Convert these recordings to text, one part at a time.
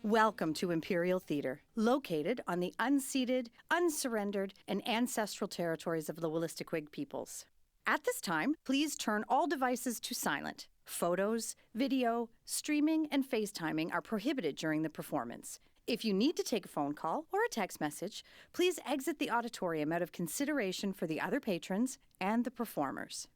Welcome to Imperial Theatre, located on the unceded, unsurrendered, and ancestral territories of the Wolastoqiyik peoples. At this time, please turn all devices to silent. Photos, video, streaming, and FaceTiming are prohibited during the performance. If you need to take a phone call or a text message, please exit the auditorium out of consideration for the other patrons and the performers.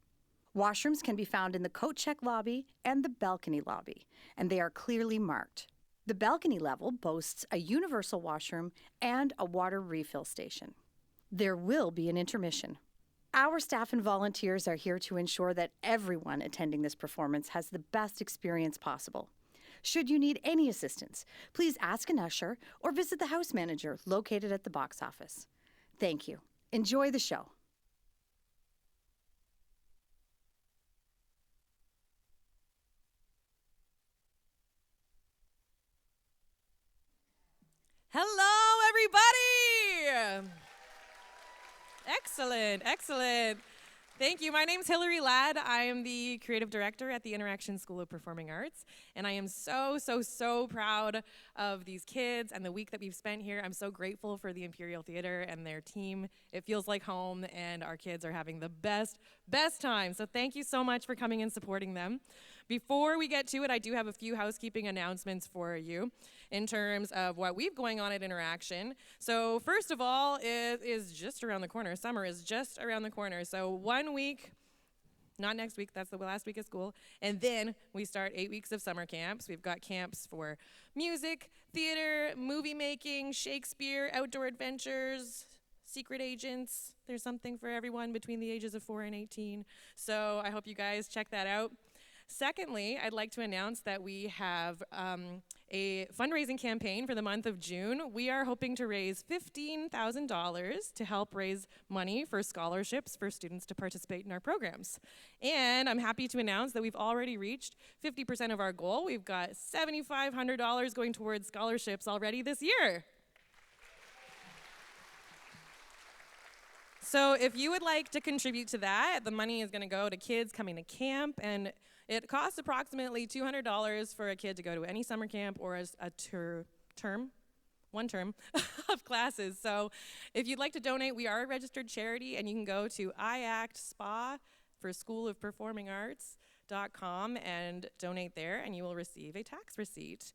Washrooms can be found in the coat check lobby and the balcony lobby, and they are clearly marked. The balcony level boasts a universal washroom and a water refill station. There will be an intermission. Our staff and volunteers are here to ensure that everyone attending this performance has the best experience possible. Should you need any assistance, please ask an usher or visit the house manager located at the box office. Thank you. Enjoy the show. Hello, everybody! Excellent, excellent. Thank you. My name's Hillary Ladd. I am the creative director at the InterAction School of Performing Arts, and I am so proud of these kids and the week that we've spent here. I'm so grateful for the Imperial Theatre and their team. It feels like home, and our kids are having the best time. So thank you so much for coming and supporting them. Before we get to it, I do have a few housekeeping announcements for you in terms of what we've going on at InterAction. So first of all, it is just around the corner. Summer is just around the corner. So 1 week, not next week, that's the last week of school, and then we start 8 weeks of summer camps. We've got camps for music, theater, movie making, Shakespeare, outdoor adventures, secret agents. There's something for everyone between the ages of 4 and 18. So I hope you guys check that out. Secondly, I'd like to announce that we have a fundraising campaign for the month of June. We are hoping to raise $15,000 to help raise money for scholarships for students to participate in our programs. And I'm happy to announce that we've already reached 50% of our goal. We've got $7,500 going towards scholarships already this year. So if you would like to contribute to that, the money is going to go to kids coming to camp, and it costs approximately $200 for a kid to go to any summer camp or one term of classes. So if you'd like to donate, we are a registered charity, and you can go to IACT for School of Performing Arts.com and donate there, and you will receive a tax receipt.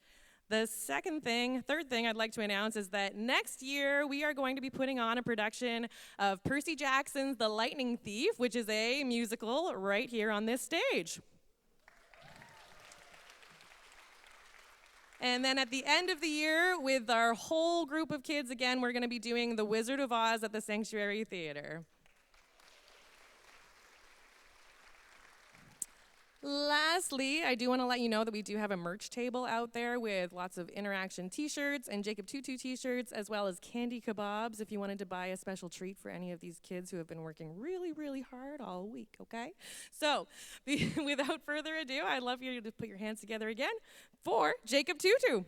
The third thing I'd like to announce is that next year we are going to be putting on a production of Percy Jackson's The Lightning Thief, which is a musical right here on this stage. And then at the end of the year, with our whole group of kids again, we're going to be doing The Wizard of Oz at the Sanctuary Theater. Lastly, I do want to let you know that we do have a merch table out there with lots of InterAction t-shirts and Jacob Tutu t-shirts, as well as candy kebabs if you wanted to buy a special treat for any of these kids who have been working really hard all week, okay? So, without further ado, I'd love you to put your hands together again for Jacob Tutu.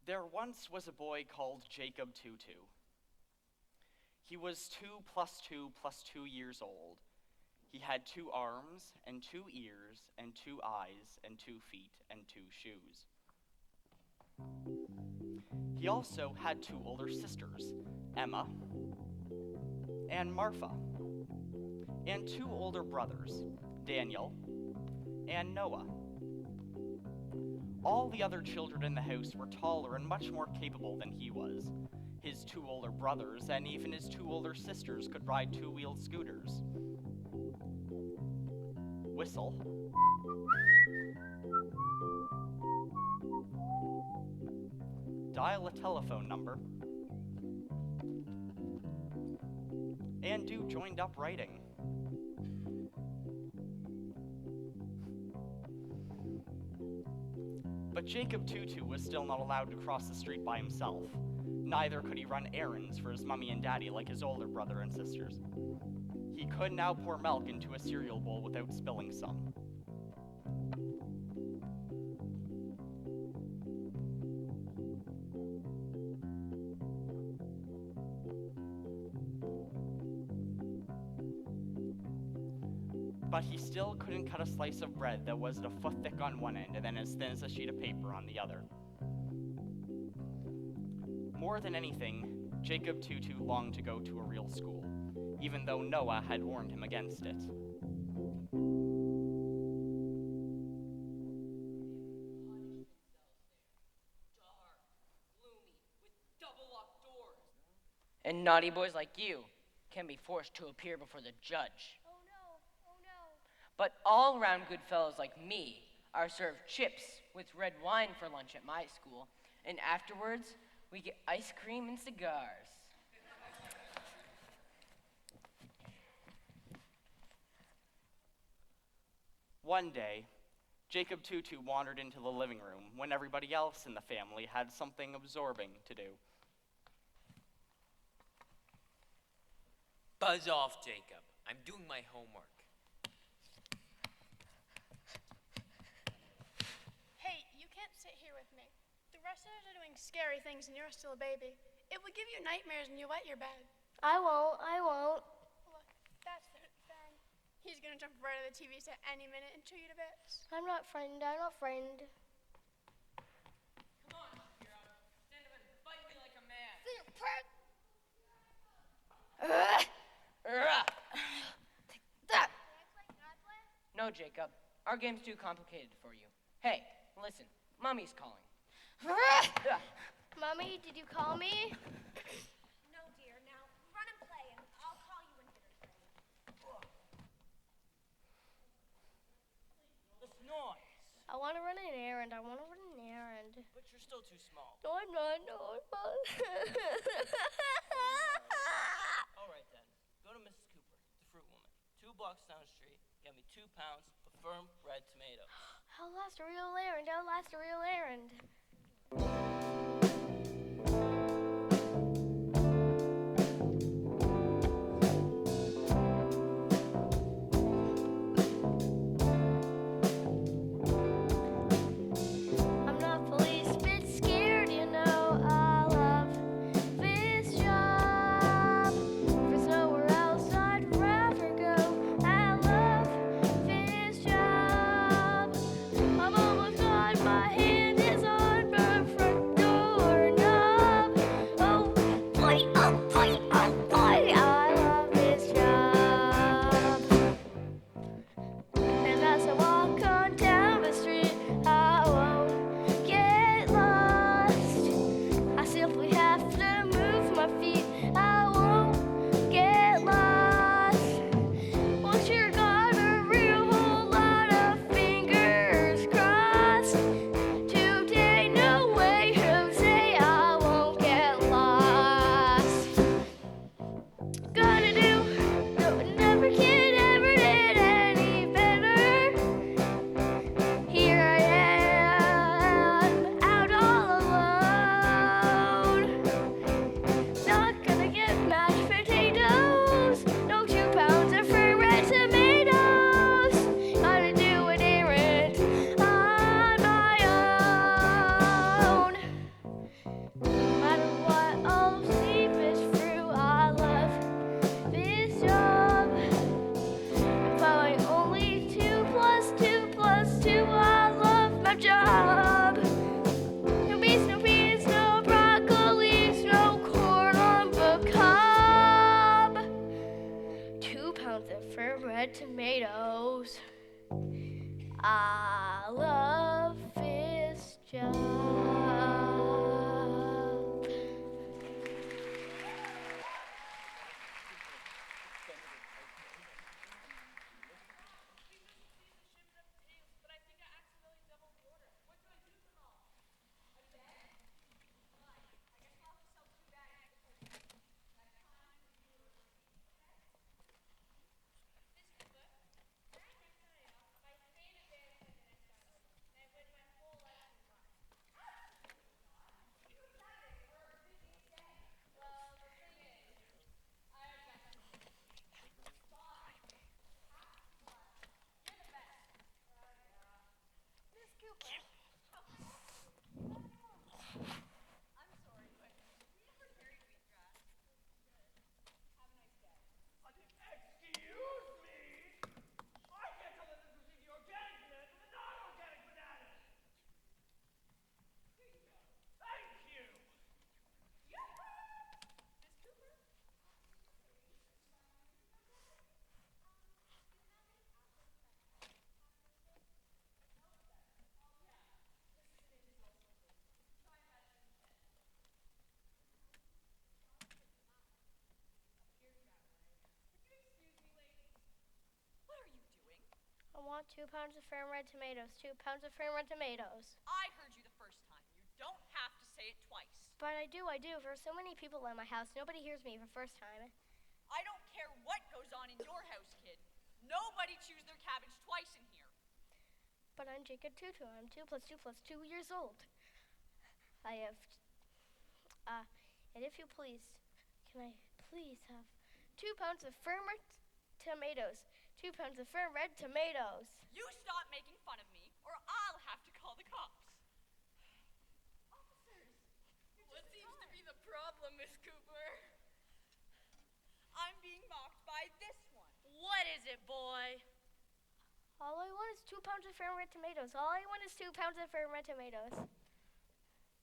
There once was a boy called Jacob Tutu. He was 2 + 2 + 2 years old. He had 2 arms and 2 ears and 2 eyes and 2 feet and 2 shoes. He also had 2 older sisters, Emma and Marfa, and 2 older brothers, Daniel and Noah. All the other children in the house were taller and much more capable than he was. His 2 older brothers and even his 2 older sisters could ride 2-wheeled scooters. Whistle. Dial a telephone number. And do joined-up writing. But Jacob Tutu was still not allowed to cross the street by himself. Neither could he run errands for his mummy and daddy like his older brother and sisters. He could now pour milk into a cereal bowl without spilling some. But he still couldn't cut a slice of bread that was a foot thick on one end and then as thin as a sheet of paper on the other. More than anything, Jacob Tutu longed to go to a real school, even though Noah had warned him against it. And naughty boys like you can be forced to appear before the judge. Oh no, oh no. But all-around good fellows like me are served chips with red wine for lunch at my school, and afterwards, we get ice cream and cigars. One day, Jacob Tutu wandered into the living room when everybody else in the family had something absorbing to do. Buzz off, Jacob. I'm doing my homework. Hey, you can't sit here with me. The rest of us are doing scary things and you're still a baby. It would give you nightmares and you wet your bed. I won't. Look, that's the Fang. He's gonna jump right out of the TV set any minute and chew you to bits. I'm not frightened. Come on, hero. Stand up and fight me like a man. No, Jacob. Our game's too complicated for you. Hey, listen. Mommy's calling. Mommy, did you call me? No, dear. Now run and play and I'll call you when dinner's ready. This noise. I want to run an errand. But you're still too small. No, I'm not. All right then. Go to Mrs. Cooper, the fruit woman. 2 blocks down the street. Get me 2 pounds of firm red tomatoes. I'll last a real errand. I'm not police bit scared, you know. I love this job. If there's nowhere else I'd rather go. I love this job. I've almost got my hand is on the front door knob. Oh boy, I love this job. And as I walk on down the street, I won't get lost. I simply have to move my feet. I won't get lost. Once you're got a real whole lot of fingers crossed. Today, no way, Jose, I won't get lost. Gonna do, no, never can ever did any better. Here I am, out all alone. Not gonna get mashed potatoes, no 2 pounds of firm red tomatoes. Gotta do an errand on my own. No matter what, I'll see this through. I love this job. If I only 2 plus 2 plus 2, I love my job. No beans, no peas, no broccoli, no corn on the cob. 2 pounds of firm red tomatoes. I love this job. 2 pounds of firm red tomatoes. 2 pounds of firm red tomatoes. I heard you the first time. You don't have to say it twice. But I do. There's so many people in my house. Nobody hears me the first time. I don't care what goes on in your house, kid. Nobody chews their cabbage twice in here. But I'm Jacob Tutu. I'm 2 plus 2 plus 2 years old. I have, and if you please, can I please have 2 pounds of firm red tomatoes? 2 pounds of firm red tomatoes. You stop making fun of me, or I'll have to call the cops. Officers, what seems to be the problem, Miss Cooper? I'm being mocked by this one. What is it, boy? All I want is 2 pounds of firm red tomatoes. All I want is 2 pounds of firm red tomatoes.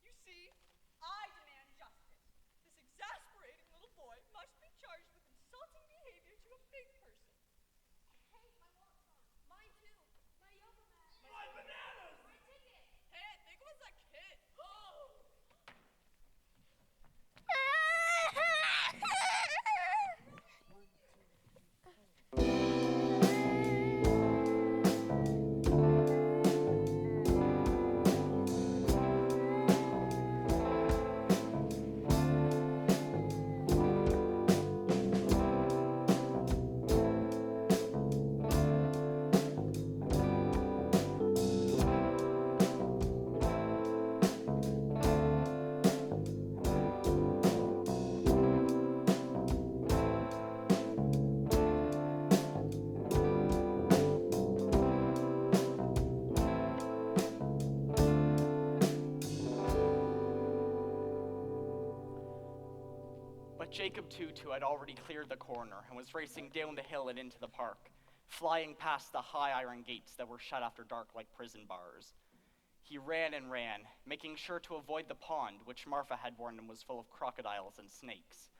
You see, I demand justice. This exasperating little boy must be charged with insulting behavior to a big person. Hey, my wallet's gone. Mine too. My yoga mat. My bananas! My ticket. Hey, I think it was a kid. Oh! But Jacob Tutu had already cleared the corner and was racing down the hill and into the park, flying past the high iron gates that were shut after dark like prison bars. He ran and ran, making sure to avoid the pond, which Marfa had warned him was full of crocodiles and snakes.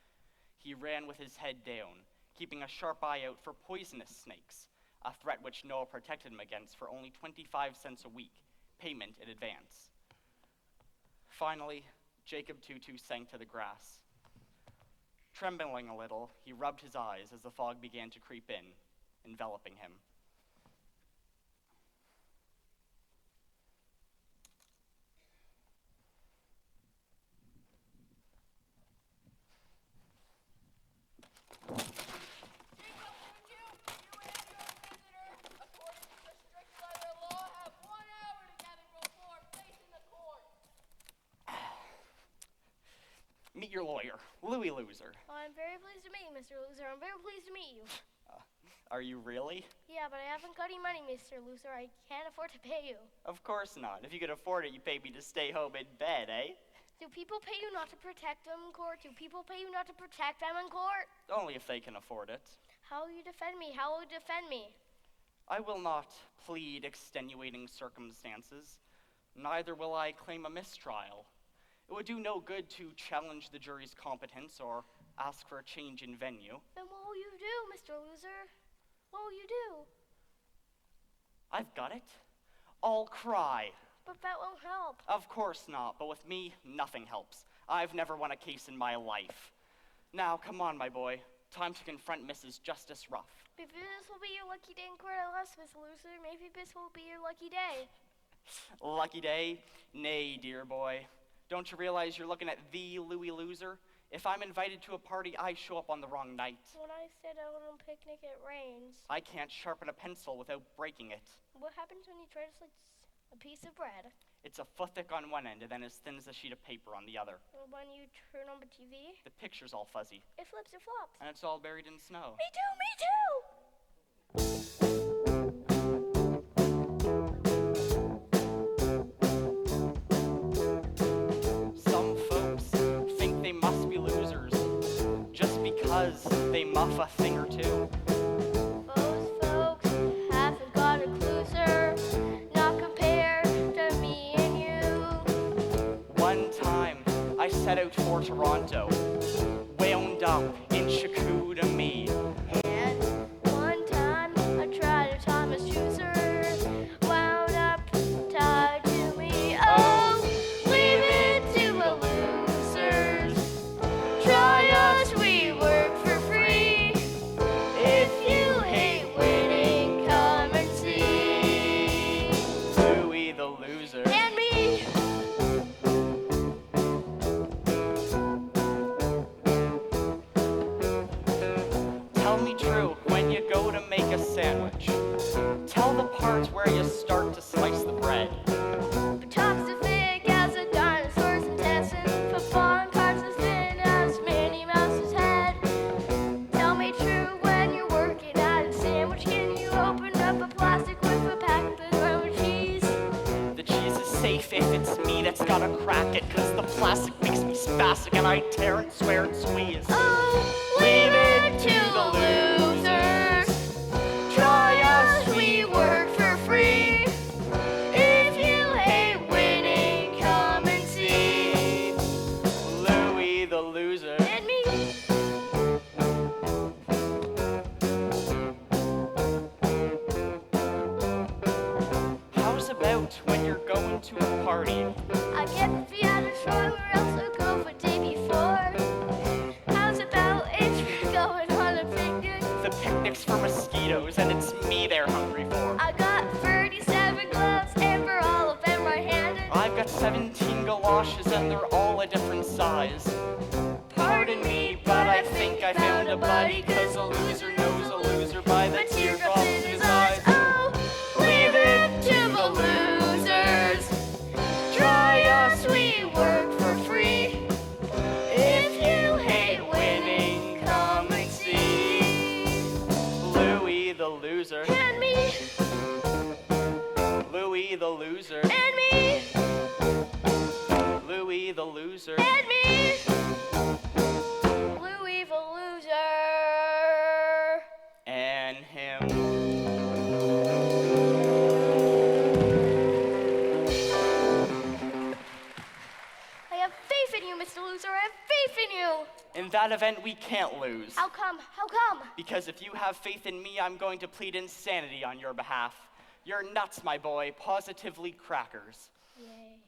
He ran with his head down, keeping a sharp eye out for poisonous snakes, a threat which Noah protected him against for only 25 cents a week, payment in advance. Finally, Jacob Tutu sank to the grass. Trembling a little, he rubbed his eyes as the fog began to creep in, enveloping him. Meet your lawyer, Louie Loser. Oh, I'm very pleased to meet you, Mr. Loser. I'm very pleased to meet you. Are you really? Yeah, but I haven't got any money, Mr. Loser. I can't afford to pay you. Of course not. If you could afford it, you pay me to stay home in bed, eh? Do people pay you not to protect them in court? Do people pay you not to protect them in court? Only if they can afford it. How will you defend me? How will you defend me? I will not plead extenuating circumstances. Neither will I claim a mistrial. It would do no good to challenge the jury's competence or ask for a change in venue. Then what will you do, Mr. Loser? What will you do? I've got it. I'll cry. But that won't help. Of course not, but with me, nothing helps. I've never won a case in my life. Now, come on, my boy. Time to confront Mrs. Justice Ruff. Maybe this will be your lucky day in court at last, Mr. Loser. Maybe this will be your lucky day. Lucky day? Nay, dear boy. Don't you realize you're looking at the Louie Loser? If I'm invited to a party, I show up on the wrong night. When I sit out on a picnic, it rains. I can't sharpen a pencil without breaking it. What happens when you try to slice a piece of bread? It's a foot thick on one end and then as thin as a sheet of paper on the other. And when you turn on the TV? The picture's all fuzzy. It flips or flops. And it's all buried in snow. Me too, me too! Some folks think they must be losers just because they muff a thing or two. Those folks haven't got a clue, sir. Not compared to me and you. One time, I set out for Toronto, wound up in Chicoutimi. And one time I tried a Thomas Chooser, wound up tied to me. Oh, leave it to the losers. Try us, we work for free. part where you start to slice the bread. The top's as thick as a dinosaur's intestine. Football and cards as thin as Minnie Mouse's head. Tell me true when you're working at a sandwich. Can you open up a plastic with a pack of grilled cheese? The cheese is safe if it's me that's gotta crack it, 'cause the plastic makes me spastic and I tear and swear and squeeze. Oh, leave it to the losers. Try us, we work for free. If you hate winning, come and see. Louie the loser. And me. How's about when you're going to a party? I get the fee out of shore, where else I'll go for day before. How's about if you're going on a picnic? The picnic's for mosquitoes and it's me they're hungry for. I got 37 gloves and for all of them right-handed. I've got 17 galoshes and they're all a different size. Pardon me, but I think I found a buddy, 'cause a loser knows a loser by the teardrops in his eyes. Oh, leave it to the losers. Try us, we work for free. If you hate winning, come and see. Louie the loser. And me, Louie the loser. and me, Louie the loser. and me. Louis the loser. And him. I have faith in you, Mr. Loser. I have faith in you. In that event, we can't lose. How come? How come? Because if you have faith in me, I'm going to plead insanity on your behalf. You're nuts, my boy. Positively crackers. Yay.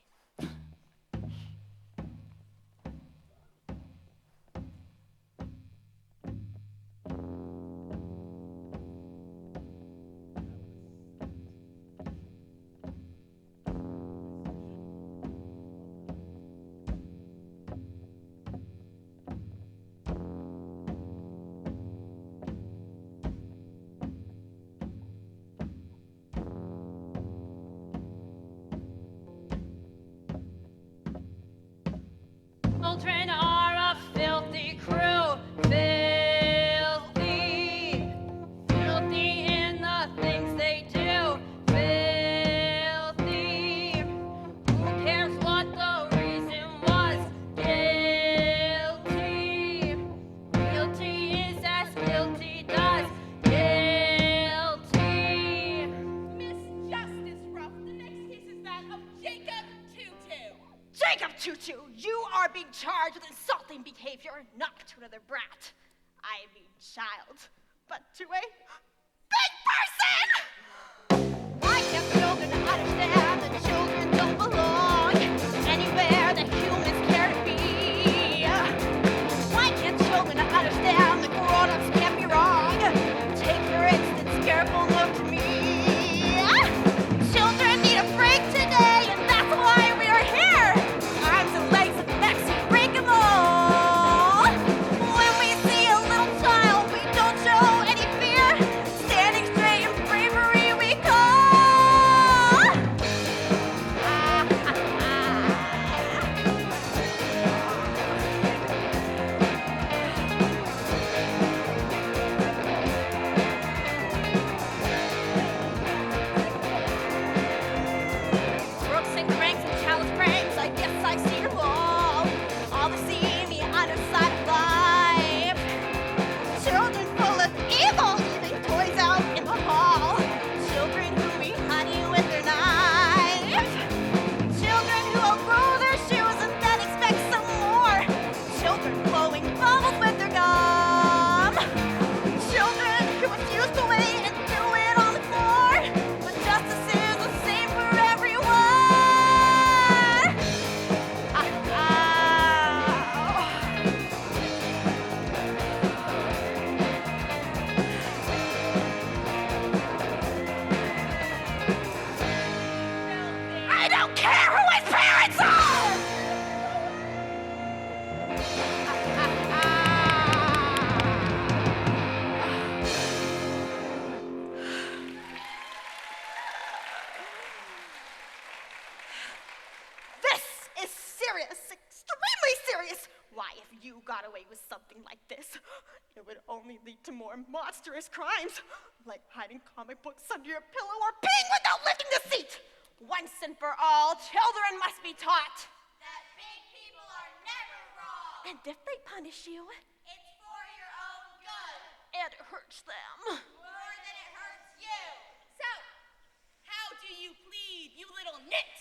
Children are a filthy crew. Filthy. Filthy in the things they do. Filthy. Who cares what the reason was? Guilty. Guilty is as guilty does. Guilty. Miss Justice Ruff, the next case is that of Jacob Tutu. Jacob Tutu, you are being charged with insulting behavior, not to another brat. I mean child, but to a big person! Why can't children understand that children don't belong anywhere that humans care to be? Why can't children understand that grown-ups can't be wrong? Take for instance, careful look to me. Children need a break today, and that's why we are here. Arms and legs and necks, we break them all. When we see a little child, we don't show any fear. extremely serious. Why, if you got away with something like this, it would only lead to more monstrous crimes, like hiding comic books under your pillow or peeing without lifting the seat. Once and for all, children must be taught that big people are never wrong. And if they punish you, it's for your own good. And it hurts them. More than it hurts you. So, how do you plead, you little nit?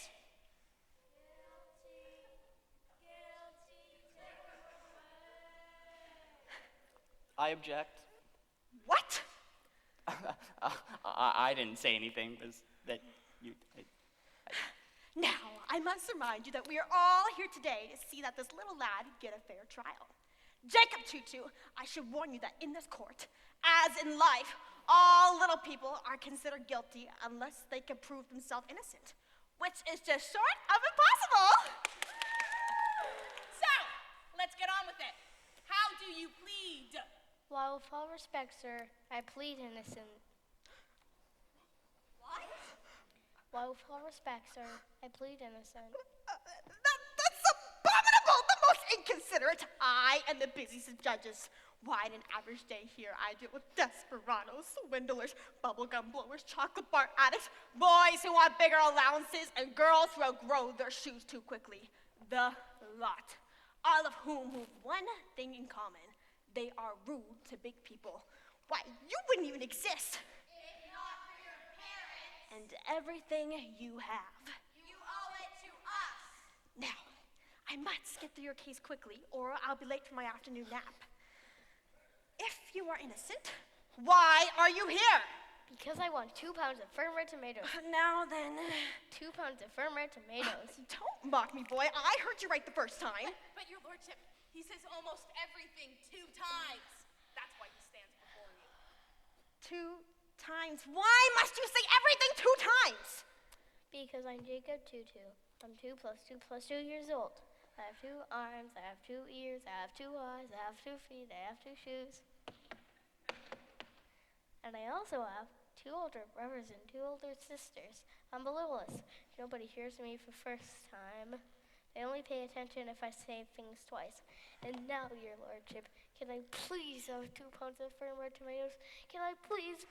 I object. What? I didn't say anything. It was that you. Now, I must remind you that we are all here today to see that this little lad get a fair trial. Jacob Tutu, I should warn you that in this court, as in life, all little people are considered guilty unless they can prove themselves innocent, which is just short of impossible. So, let's get on with it. How do you plead? While with all respect, sir, I plead innocent. What? While with all respect, sir, I plead innocent. That's abominable! The most inconsiderate! I am the busiest of judges. Why, in an average day here, I deal with desperados, swindlers, bubblegum blowers, chocolate bar addicts, boys who want bigger allowances, and girls who outgrow their shoes too quickly. The lot. All of whom have one thing in common. They are rude to big people. Why, you wouldn't even exist. If not for your parents. And everything you have. You owe it to us. Now, I must get through your case quickly, or I'll be late for my afternoon nap. If you are innocent, why are you here? Because I want 2 pounds of firm red tomatoes. Now then. 2 pounds of firm red tomatoes. Don't mock me, boy. I heard you right the first time. But your lordship, he says almost everything 2 times. That's why he stands before you. 2 times? Why must you say everything 2 times? Because I'm Jacob Tutu. I'm 2 plus 2 plus 2 years old. I have 2 arms, I have 2 ears, I have 2 eyes, I have 2 feet, I have 2 shoes. And I also have 2 older brothers and 2 older sisters. I'm the littlest. Nobody hears me for first time. They only pay attention if I say things twice. And now, your lordship, can I please have 2 pounds of firm red tomatoes? Can I please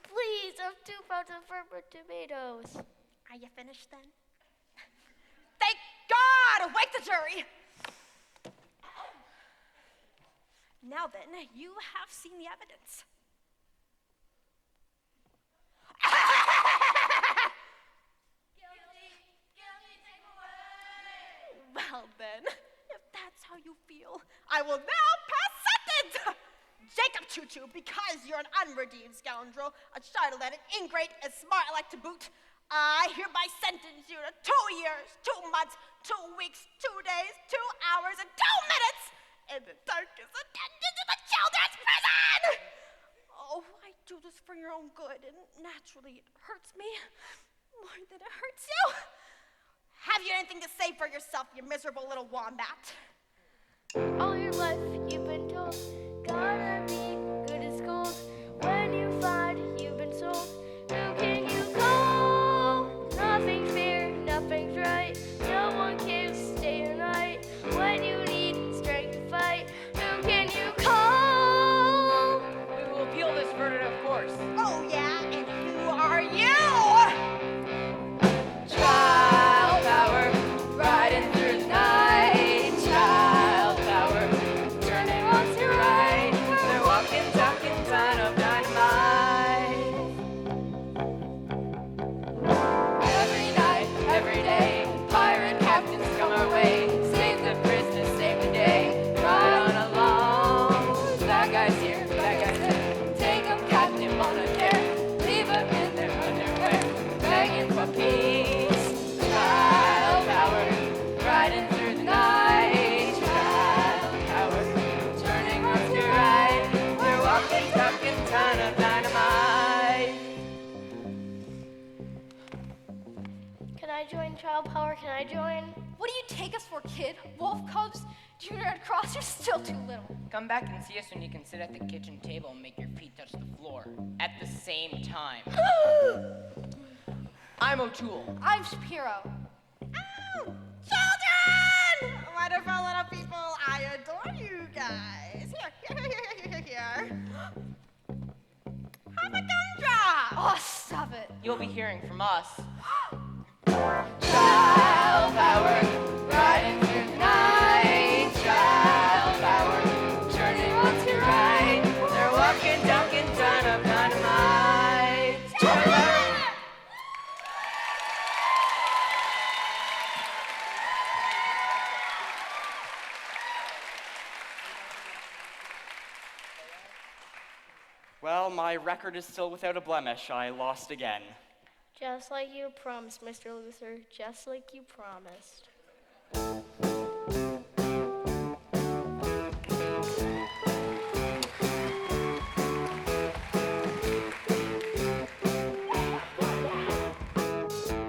have 2 pounds of firm red tomatoes? Are you finished then? Thank God! Wake the jury! Now then, you have seen the evidence. Guilty, take away. Well then, if that's how you feel, I will now pass sentence! Jacob Tutu, because you're an unredeemed scoundrel, a child and an ingrate, and smart like to boot, I hereby sentence you to 2 years, 2 months, 2 weeks, 2 days, 2 hours, and 2 minutes in the darkest of dungeons of a children's prison! Oh, I do this for your own good, and naturally it hurts me more than it hurts you. Have you anything to say for yourself, you miserable little wombat? All your life you've been told, gotta be good at school. When you find you've been sold, who can you call? Nothing's fair, nothing's right. No one can stay a night. When you need strength to fight, who can you call? We will appeal this verdict, of course. Oh yeah, and who are you? Child power, riding through the night. Child power, turning left to right. They're walking, talking, ton of dynamite. Every night, every day, pirate captains come our way. Save the prisoners, save the day. Ride on along. Bad guys here, bad guys there. Take them captive on a dare. Leave them in their underwear, begging for peace. Child power, riding through the night. Child power, turning left to right. They're walking, talking, ton of dynamite. Can I join Child Power? Can I join? What do you take us for, kid? Wolf Cubs? Junior Red Cross? You're still too little. Come back and see us when you can sit at the kitchen table and make your feet touch the floor at the same time. I'm O'Toole. I'm Shapiro. Ow! Children! My wonderful little people. I adore you guys. Here. Have a gumdrop. Oh, stop it. You'll be hearing from us. Child power, riding through the night. Child power, turning left to right. They're walking, ducking, ton of dynamite. Child power. Well, my record is still without a blemish. I lost again. Just like you promised, Mr. Luther. Just like you promised.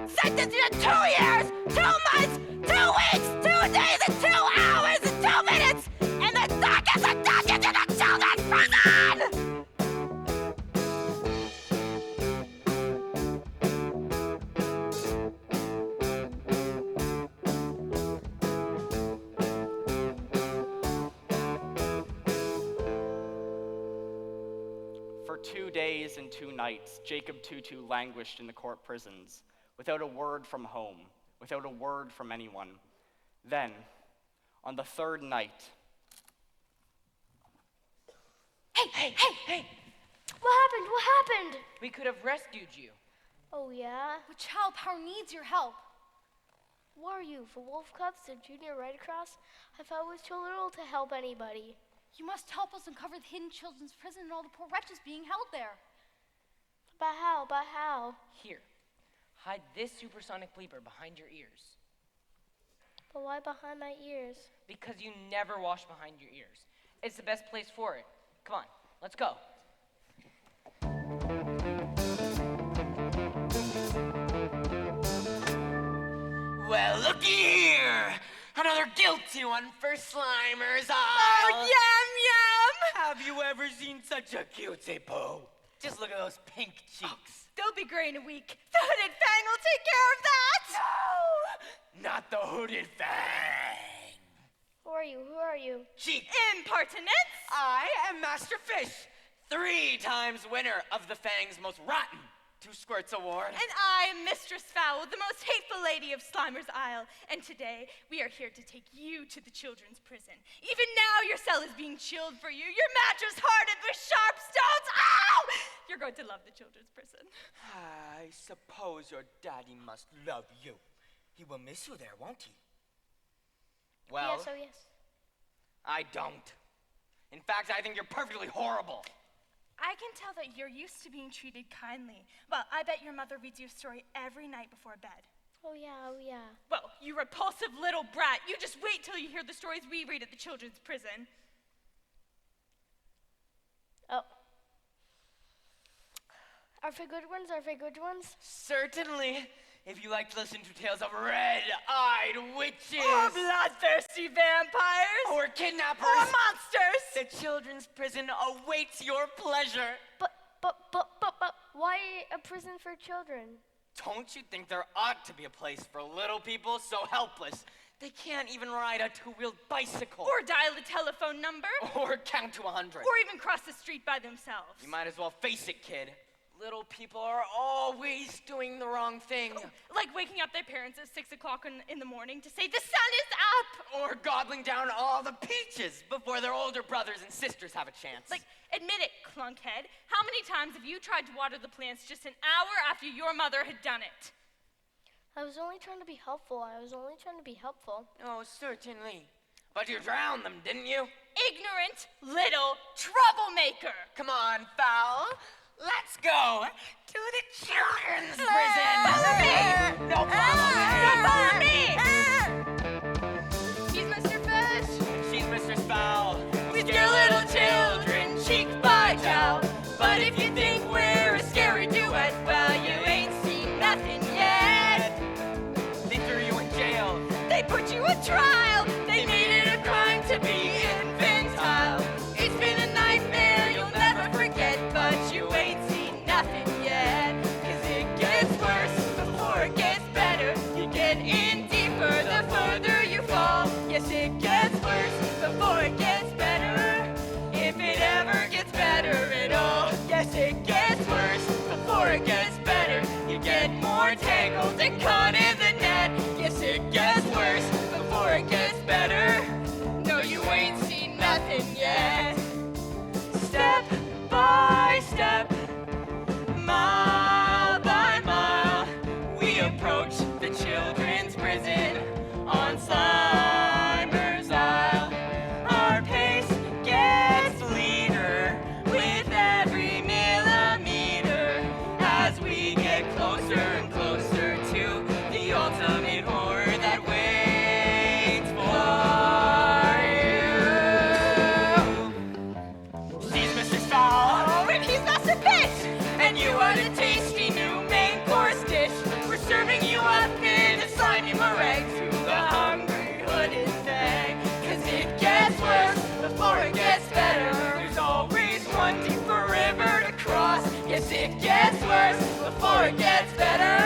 Sentence you to 2 years, 2 months, 2 weeks, 2 days, and 2 hours, and 2 minutes, in the darkest of dungeons in the children's prison! For 2 days and 2 nights, Jacob Tutu languished in the court prisons, without a word from home, without a word from anyone. Then, on the 3rd night... Hey! What happened? What happened? We could have rescued you. Oh, yeah? But Child Power needs your help. What are you, for Wolf Cubs, the Junior Red Cross? I thought I was too little to help anybody. You must help us uncover the hidden children's prison and all the poor wretches being held there. But how? But how? Here, hide this supersonic bleeper behind your ears. But why behind my ears? Because you never wash behind your ears. It's the best place for it. Come on, let's go. Well, looky here! Another guilty one for Slimer's Isle. Oh, yum, yum! Have you ever seen such a cutie poo? Just look at those pink cheeks. They'll be gray in a week. The hooded Fang will take care of that! No! Not the hooded Fang. Who are you? Who are you? Cheek. Impertinence! I am Master Fish, 3 times winner of the Fang's Most Rotten 2 Squirts Award. And I'm Mistress Fowl, the most hateful lady of Slimer's Isle. And today, we are here to take you to the children's prison. Even now, your cell is being chilled for you. Your mattress hardened with sharp stones. Ow! You're going to love the children's prison. I suppose your daddy must love you. He will miss you there, won't he? Well, Yes, oh yes. I don't. In fact, I think you're perfectly horrible. I can tell that you're used to being treated kindly. Well, I bet your mother reads you a story every night before bed. Oh yeah, oh yeah. Well, you repulsive little brat. You just wait till you hear the stories we read at the children's prison. Oh. Are they good ones? Are they good ones? Certainly, if you like to listen to tales of red-eyed witches. Or bloodthirsty vampires. Or kidnappers. Or monsters. The children's prison awaits your pleasure. But, why a prison for children? Don't you think there ought to be a place for little people so helpless they can't even ride a 2-wheeled bicycle? Or dial a telephone number. Or count to 100. Or even cross the street by themselves. You might as well face it, kid. Little people are always doing the wrong thing. Like waking up their parents at 6 o'clock in the morning to say, the sun is up! Or gobbling down all the peaches before their older brothers and sisters have a chance. Like, admit it, clunkhead. How many times have you tried to water the plants just an hour after your mother had done it? I was only trying to be helpful. Oh, certainly. But you drowned them, didn't you? Ignorant little troublemaker! Come on, Fowl. Let's go to the children's prison. Follow me! No, follow me! He's Mr. Fish. She's Mistress Fowl. We scare little children cheek by jowl. But if you think we're a scary duet, well, you ain't seen nothing yet. They threw you in jail. They put you on trial. They made it a crime to be infantile. It's been a nightmare you'll never forget, but you ain't seen nothing yet. 'Cause it gets worse more entangled and caught in the net. Yes, it gets worse before it gets better. No, you ain't seen nothing yet. Step by step, mile by mile, we approach the children's prison on Slimer's Isle. Our pace gets fleeter with every millimeter as we get closer and closer to the ultimate horror that waits for you. She's Mr. Stall. Oh, and he's Master Pitch! And you are the tasty new main course dish. We're serving you up in a slimy meringue to the hungry hooded thing. 'Cause it gets worse before it gets better. There's always one deeper river to cross. Yes, it gets worse before it gets better.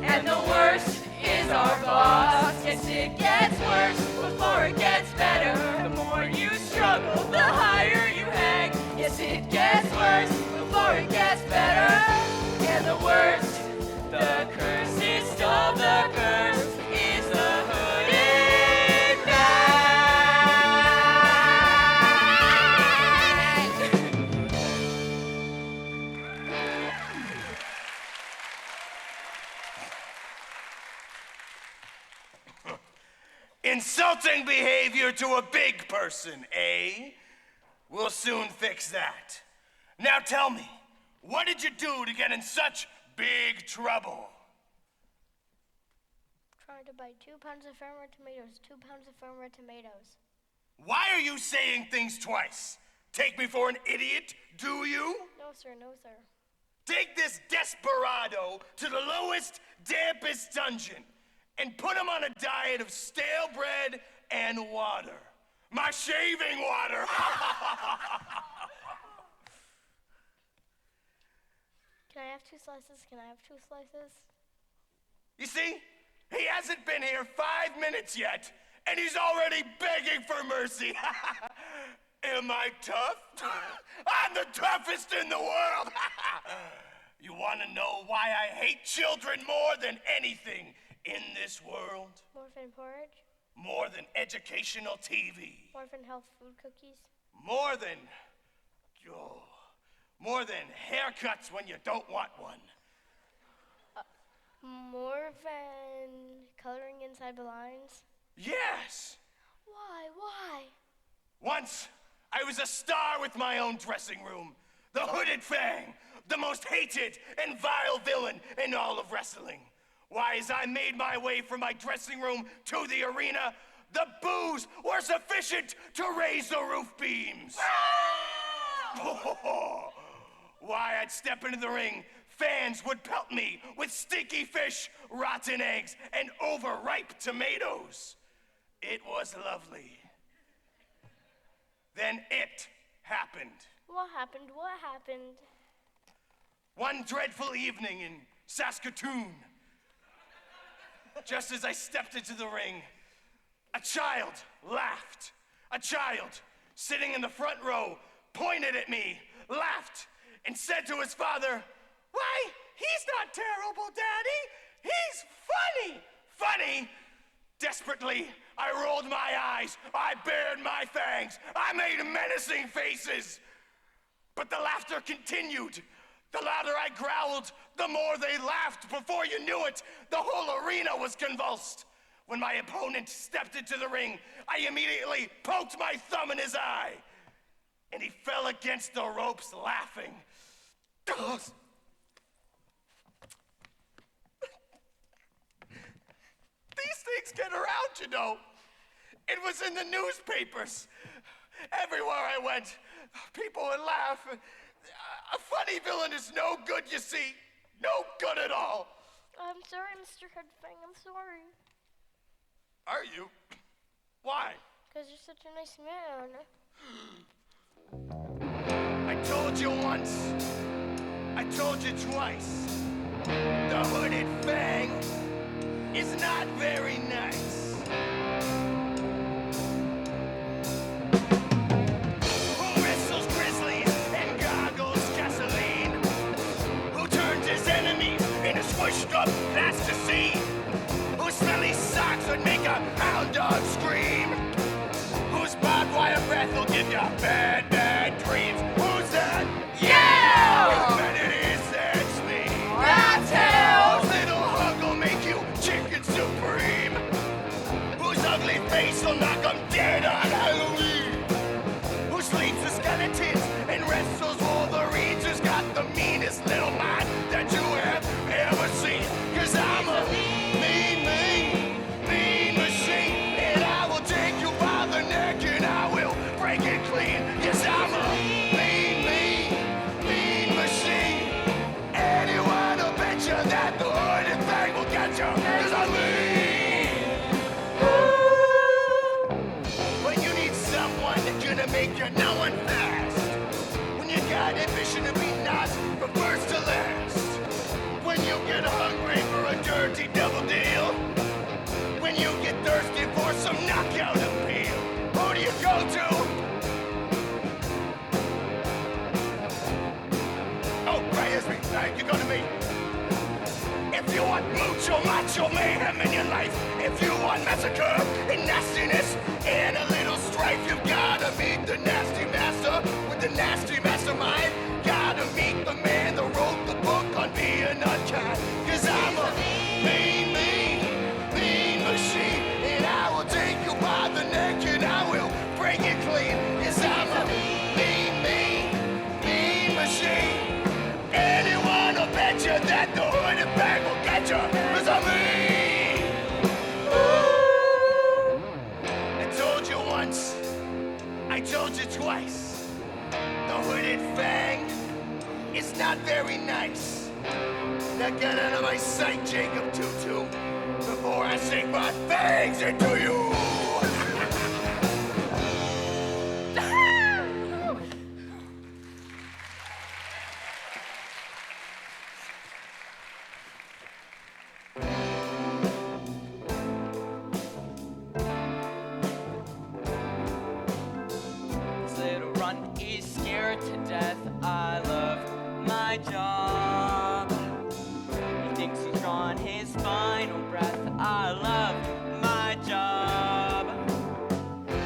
And the worst is our boss. Yes, it gets worse before it gets better. The more you struggle, the higher you hang. Yes, it gets worse before it gets better. And the worst, the cursest of the curse, is the hooded Fang. Insulting behavior to a big person, eh? We'll soon fix that. Now tell me, what did you do to get in such big trouble? Trying to buy 2 pounds of firm red tomatoes, 2 pounds of firm red tomatoes. Why are you saying things twice? Take me for an idiot, do you? No, sir, no, sir. Take this desperado to the lowest, dampest dungeon and put him on a diet of stale bread and water. My shaving water! Can I have 2 slices? Can I have 2 slices? You see, he hasn't been here 5 minutes yet, and he's already begging for mercy. Am I tough? I'm the toughest in the world. You want to know why I hate children more than anything in this world? Morphin porridge? More than educational TV. Morphin health food cookies? More than haircuts when you don't want one. Morphin coloring inside the lines? Yes! Why? Once, I was a star with my own dressing room. The Hooded Fang, the most hated and vile villain in all of wrestling. Why, as I made my way from my dressing room to the arena, the boos were sufficient to raise the roof beams. Why, I'd step into the ring, fans would pelt me with stinky fish, rotten eggs, and overripe tomatoes. It was lovely. Then it happened. What happened? One dreadful evening in Saskatoon, just as I stepped into the ring, a child laughed. A child sitting in the front row pointed at me, laughed, and said to his father, "Why, he's not terrible, Daddy. He's funny." Funny? Desperately, I rolled my eyes. I bared my fangs. I made menacing faces. But the laughter continued. The louder I growled, the more they laughed. Before you knew it, the whole arena was convulsed. When my opponent stepped into the ring, I immediately poked my thumb in his eye, and he fell against the ropes laughing. These things get around, you know. It was in the newspapers. Everywhere I went, people would laugh. A funny villain is no good, you see. No good at all. I'm sorry, Mr. Headfang, I'm sorry. Are you? Why? Because you're such a nice man. I told you once. I told you twice. The Hooded Fang is not very nice. Who wrestles grizzlies and goggles gasoline? Who turns his enemies into squished up plasticine? Whose smelly socks would make a hound dog scream? Whose barbed wire breath will give you bad, bad dreams? Who's that? Yeah! I bet it is, that's me. That's hell! Whose little hug will make you chicken supreme? Whose ugly face will knock 'em dead on Halloween? Who sleeps with skeletons and wrestles Wolverines? Who's got the meanest little mind that you have ever seen? 'Cause I'm a mean machine, and I will take you by the neck and I will break it clean. Yes, I'm a mean machine. Anyone will bet you that the hooded thing will get you. 'Cause I'm mean. When you need someone that's gonna make you know one fast. When you got ambition to be nice from first to last. When you get hungry for a dirty double deal. When you get thirsty for some knockout appeal. Who do you go to? Oh, right, it's me. Right, you go to me. If you want mucho macho mayhem in your life, if you want massacre and nastiness and a little strife, you've gotta meet the nasty master with the nasty mastermind. Gotta meet the man that wrote the book on being unkind. 'Cause I'm a mean machine, and I will take you by the neck and I will break it clean. Yes, I'm a mean machine. Anyone will bet you that the hooded bag will get you. 'Cause I'm mean. I told you once, I told you twice. The hooded Fang is not very nice. Now get out of my sight, Jacob Tutu, before I sink my fangs into you. This little runt is scared to death. I love my job. He thinks he's drawn his final breath. I love my job.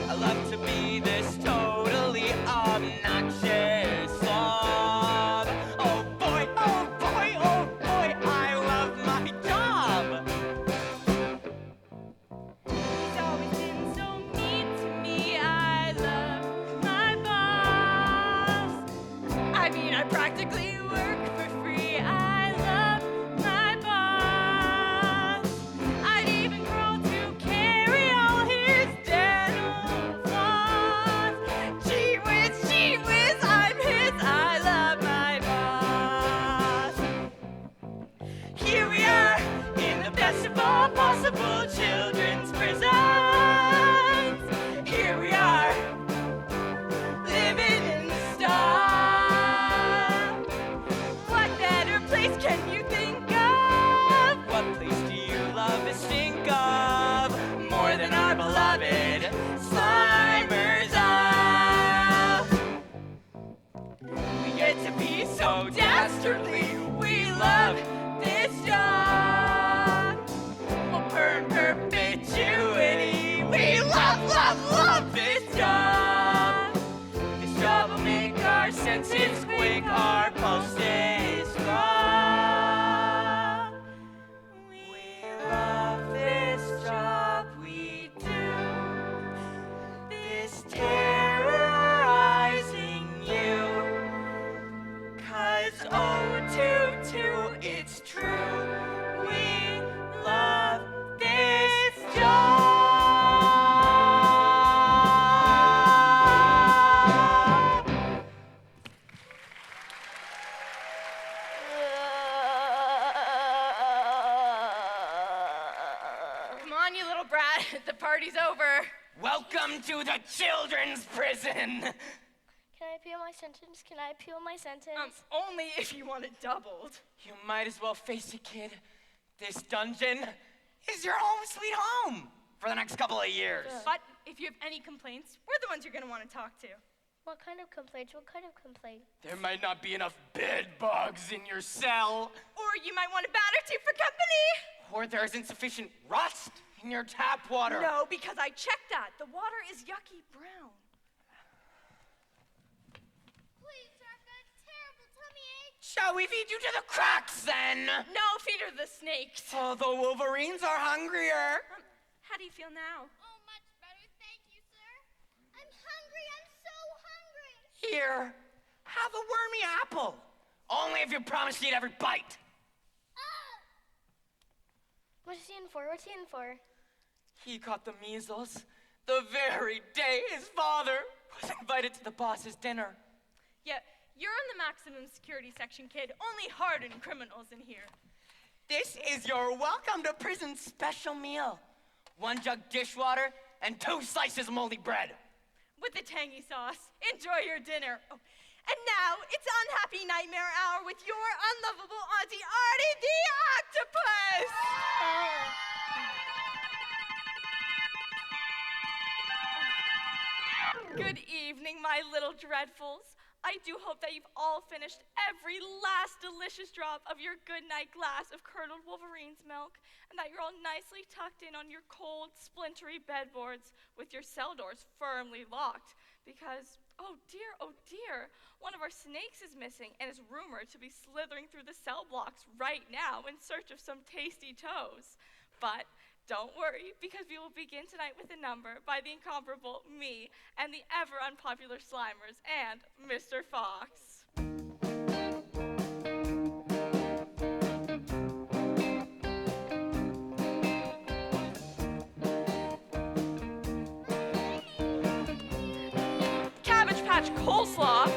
I love to be this totally obnoxious slob. Oh boy, oh boy, oh boy, I love my job. He's always been so mean to me. I love my boss. I mean, I practically work for free. I love my boss. I'd even grow to carry all his dental floss. Gee whiz, I'm his. I love my boss. Here we are in the best of all possible children's prisons. Here we are, living in style. What better place can you think of? What place do you love to think of more than our beloved Slimer's Isle? We get to be so dastardly. We love this job. Well, perpetuity. We love this job. This job will make our senses quick, our pulses throb. We love this job we do. This terrorizing you. 'Cause oh, it's true. We love this job. Come on, you little brat. The party's over. Welcome to the children's prison. Can I appeal my sentence? Can I appeal my sentence? Only if you want it doubled. You might as well face it, kid. This dungeon is your home sweet home for the next couple of years. But if you have any complaints, we're the ones you're going to want to talk to. What kind of complaints? What kind of complaint? There might not be enough bed bugs in your cell. Or you might want to bat water too for company? Or there's insufficient rust in your tap water. No, because I checked that. The water is yucky brown. Please, sir, I've got a terrible tummy ache. Shall we feed you to the cracks then? No, feed her the snakes. Oh, the Wolverines are hungrier. How do you feel now? Oh, much better, thank you, sir. I'm hungry, I'm so hungry. Here, have a wormy apple. Only if you promise to eat every bite. What's he in for? What's he in for? He caught the measles the very day his father was invited to the boss's dinner. Yeah, you're in the maximum security section, kid. Only hardened criminals in here. This is your welcome to prison special meal. 1 jug dishwater and 2 slices of moldy bread. With the tangy sauce. Enjoy your dinner. Oh, and now it's Unhappy Nightmare Hour with your unlovable Auntie Artie the Octopus! Good evening, my little dreadfuls. I do hope that you've all finished every last delicious drop of your goodnight glass of curdled Wolverine's milk, and that you're all nicely tucked in on your cold, splintery bedboards with your cell doors firmly locked. Because, oh dear, one of our snakes is missing and is rumored to be slithering through the cell blocks right now in search of some tasty toes. But don't worry, because we will begin tonight with a number by the incomparable me and the ever unpopular Slimers and Mr. Fox. Cabbage Patch Coleslaw.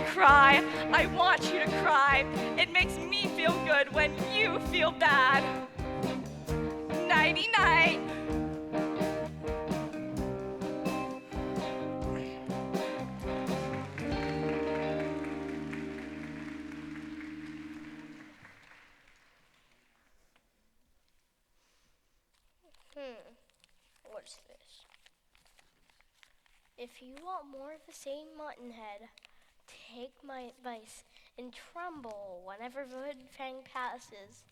Cry. I want you to cry. It makes me feel good when you feel bad. Nighty night. What's this? If you want more of the same muttonhead, take my advice and tremble whenever the hood Fang passes.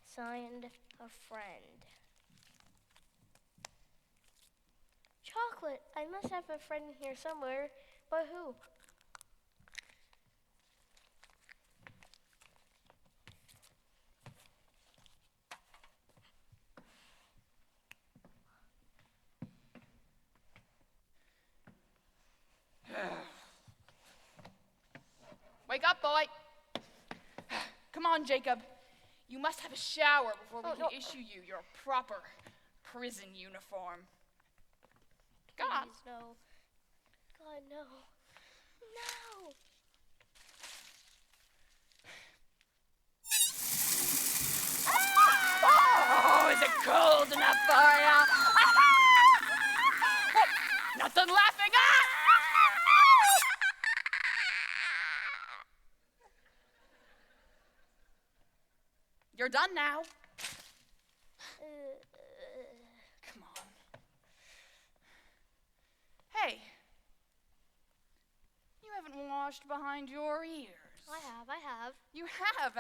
Signed, a friend. Chocolate. I must have a friend here somewhere, but who? Wake up, boy. Come on, Jacob. You must have a shower before we can issue you your proper prison uniform. Go on. Please, no. God, no. No. Oh, is it cold enough for you? Nothing laughing. You're done now. Come on. Hey, you haven't washed behind your ears. I have. You have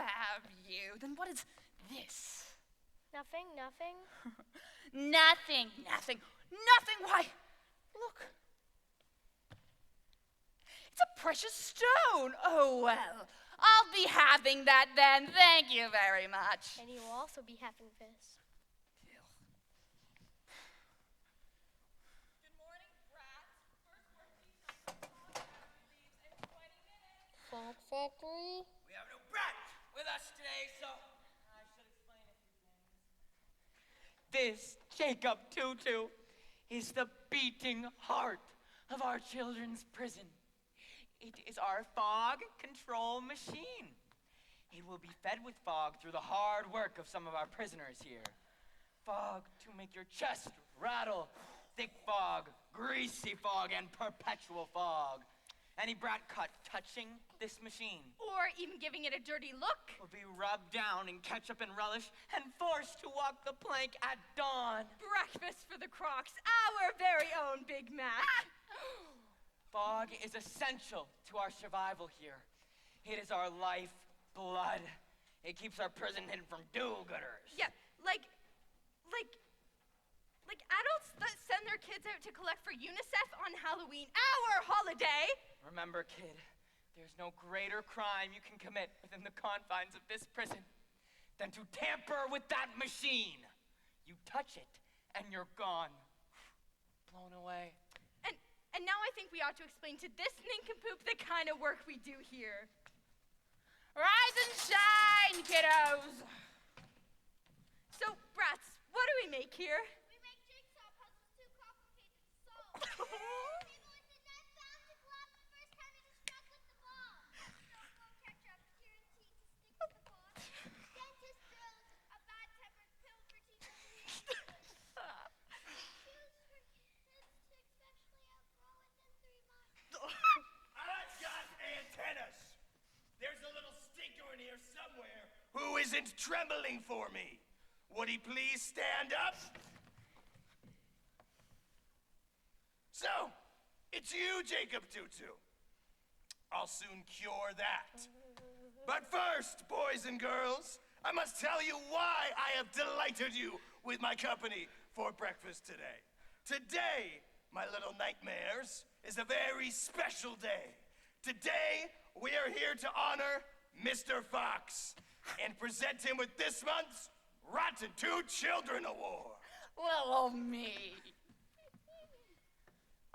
you? Then what is this? Nothing. Nothing. Why, look. It's a precious stone. Oh, well, I'll be having that then. Thank you very much. And you will also be having this. Good morning, brats. First work leaves in 20 minutes. Fog Factory? We have no brat with us today, so I should explain a few things. This Jacob Tutu is the beating heart of our children's prison. It is our fog control machine. It will be fed with fog through the hard work of some of our prisoners here. Fog to make your chest rattle. Thick fog, greasy fog, and perpetual fog. Any brat caught touching this machine Or even giving it a dirty look. will be rubbed down in ketchup and relish and forced to walk the plank at dawn. Breakfast for the Crocs, our very own Big Mac. Fog is essential to our survival here. It is our life blood. It keeps our prison hidden from do-gooders. Yeah, like adults that send their kids out to collect for UNICEF on Halloween, our holiday. Remember, kid, there's no greater crime you can commit within the confines of this prison than to tamper with that machine. You touch it, and you're gone. Blown away. And now I think we ought to explain to this nincompoop the kind of work we do here. Rise and shine, kiddos. So, brats, what do we make here? We make jigsaw puzzles too complicated to solve. People in the net found to collapse the first time it is struck with the ball. Snowball ketchup, TNT to stick to the ball. Dentist drills, a bad-tempered pill for teeth to eat. Shoes for kids to especially outgrow within 3 months. I've got antennas. There's a little stinker in here somewhere who isn't trembling for me. Would he please stand up? So, it's you, Jacob Tutu. I'll soon cure that. But first, boys and girls, I must tell you why I have delighted you with my company for breakfast today. Today, my little nightmares, is a very special day. Today, we are here to honor Mr. Fox and present him with this month's Rotten Two Children Award. Well, me.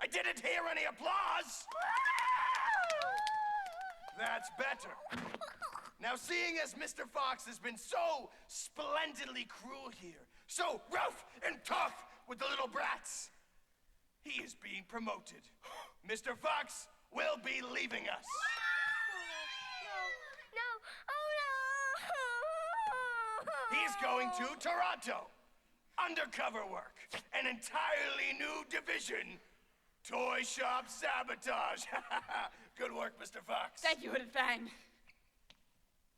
I didn't hear any applause. That's better. Now, seeing as Mr. Fox has been so splendidly cruel here, so rough and tough with the little brats, he is being promoted. Mr. Fox will be leaving us. No. Oh, no. He's going to Toronto. Undercover work. An entirely new division. Toy shop sabotage. Good work, Mr. Fox. Thank you, Hooded Fang.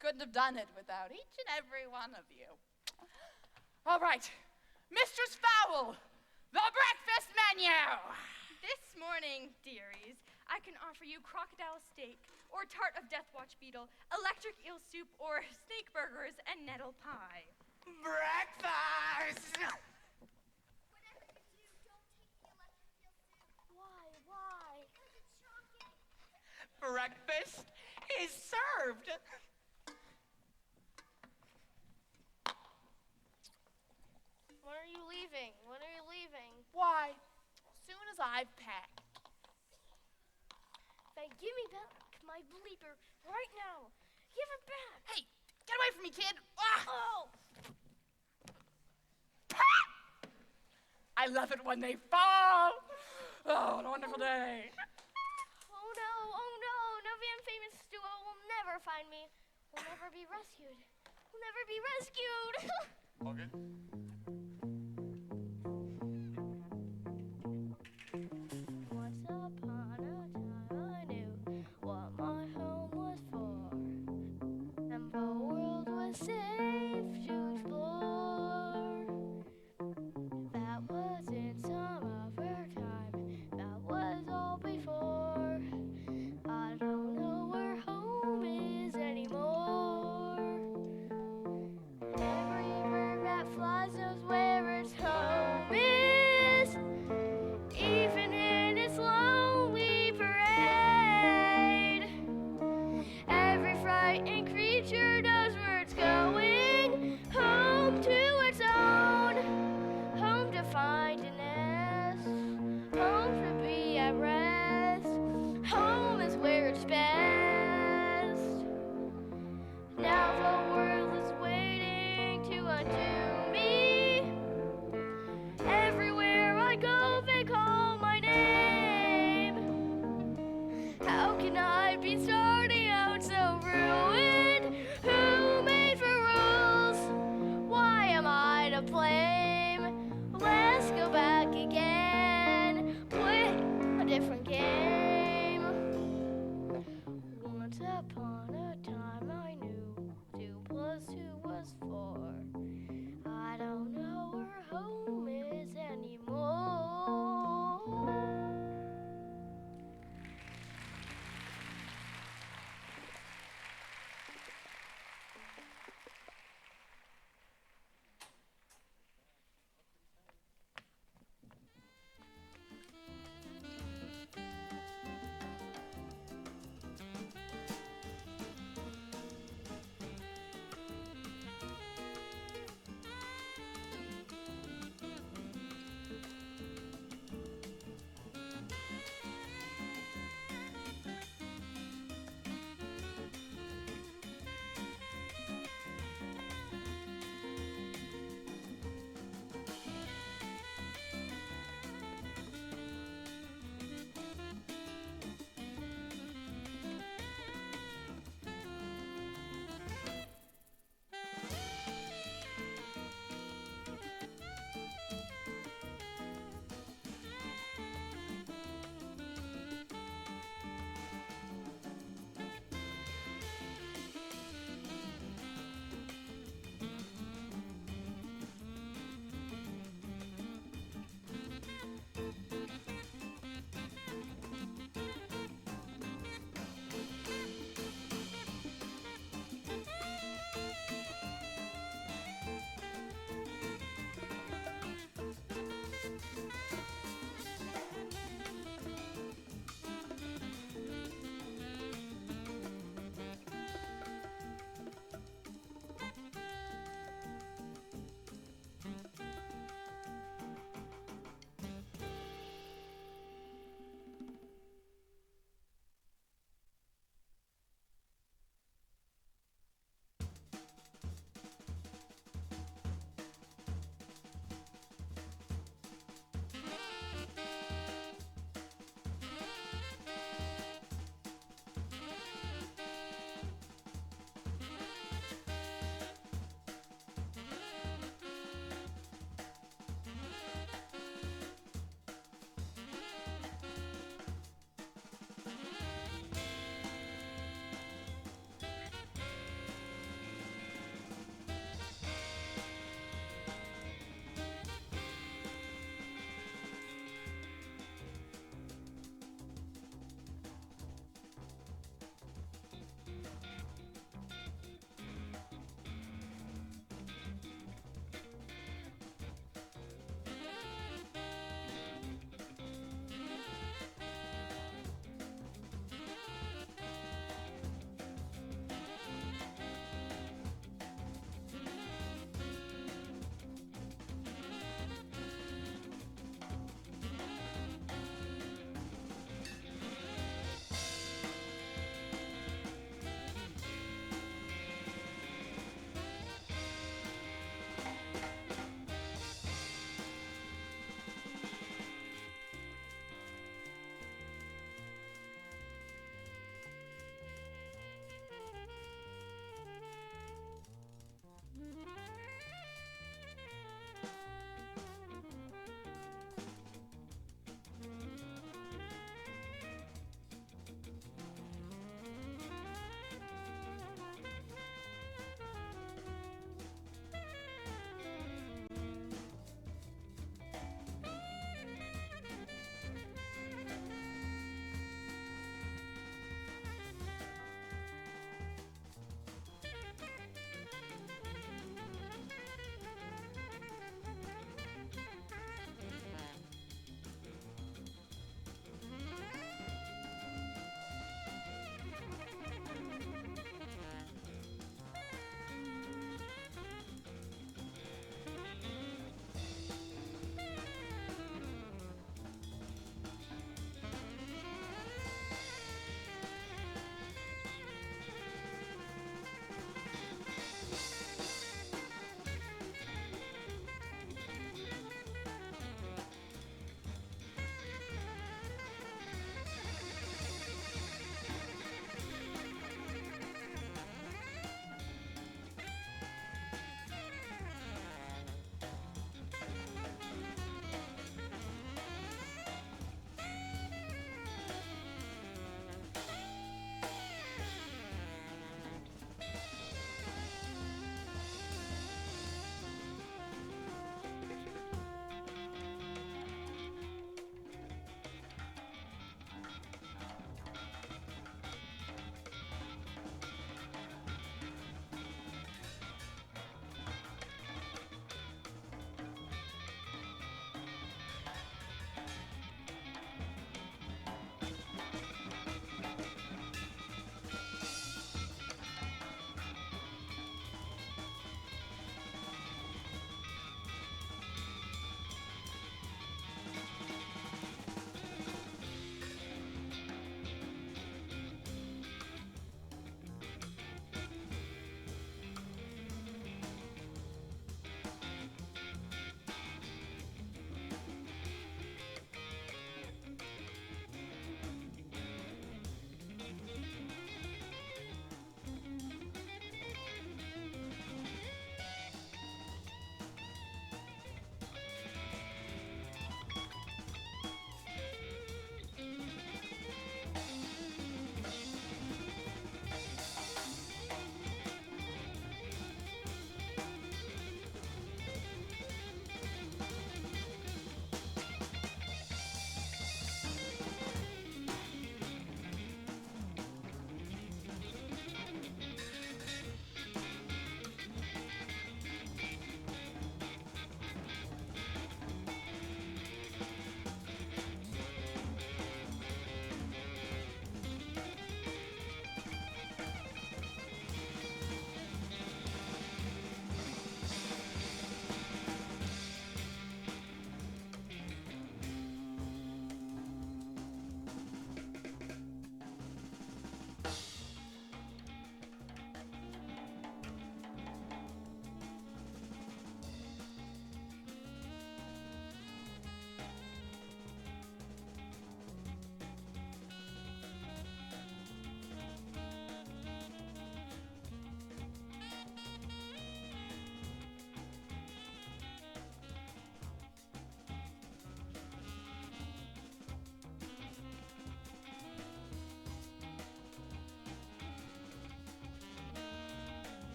Couldn't have done it without each and every one of you. All right, Mistress Fowl, the breakfast menu. This morning, dearies, I can offer you crocodile steak, or tart of death watch beetle, electric eel soup, or snake burgers and nettle pie. Breakfast! Whatever you do, don't take the electric eel soup. Why? Because it's shocking. Breakfast is served. When are you leaving? Why, soon as I've packed. Then give me back my bleeper right back. Hey, get away from me, kid. Ah! Oh. I love it when they fall. Oh, what a wonderful day. Oh no, Novian famous duo will never find me. We'll never be rescued. We'll never be rescued. All good? Once upon a time I knew what my home was for, and the world was safe to explore. That was in some other time, that was all before. I don't know where home is anymore. Every bird that flies knows where its home is, even in its lonely parade. Every frightened creature knows where it's going, home to its own, home to find a nest, home to be at rest. Home is where it's best. Now the world is waiting to undo me. Everywhere I go, they call my name. How can I be starting out so ruined? Who made the rules? Why am I to blame? Let's go back again, play a different game. Once upon a time I knew 2 plus 2 was 4. I don't know where home is anymore.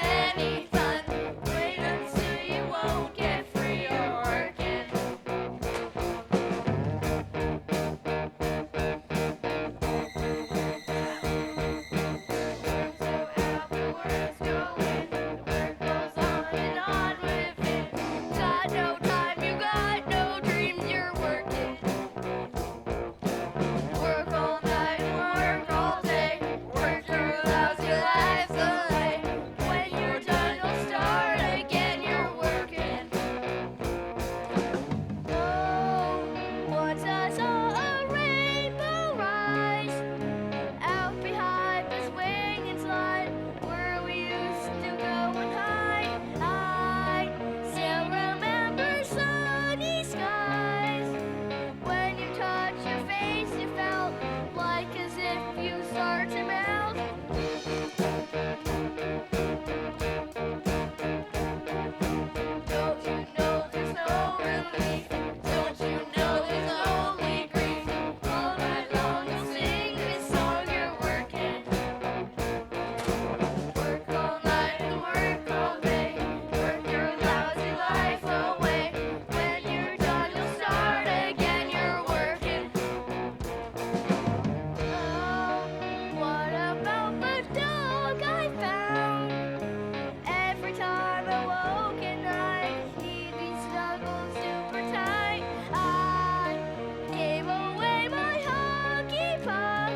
any fun. Wait until you won't get free or working. So out the words going, the work goes on and on with it. Got no time, you got no dreams, you're working. Work all night, work all day, work your lousy life away. When you're done, you'll start again, you're working. Oh, once I saw a rainbow rise out behind the swinging slide where we used to go and hide. I still remember sunny skies. When you touched your face, you felt like as if you start to melt. Don't you know there's no relief? Don't you know there's only grief? All night long you'll sing this song, you're working. Work all night and work all day, work your lousy life away. When you're done, you'll start again, you're working. Oh, what about the dog I found? Every time I woke at night, he'd be snuggled super tight. I gave away my hockey puck.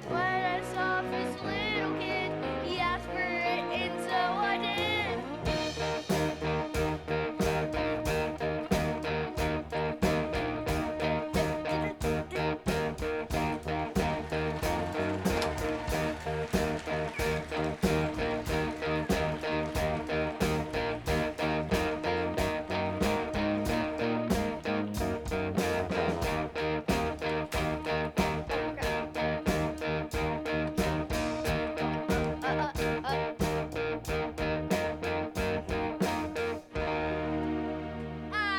When I saw this little kid, he asked for it, and so I did.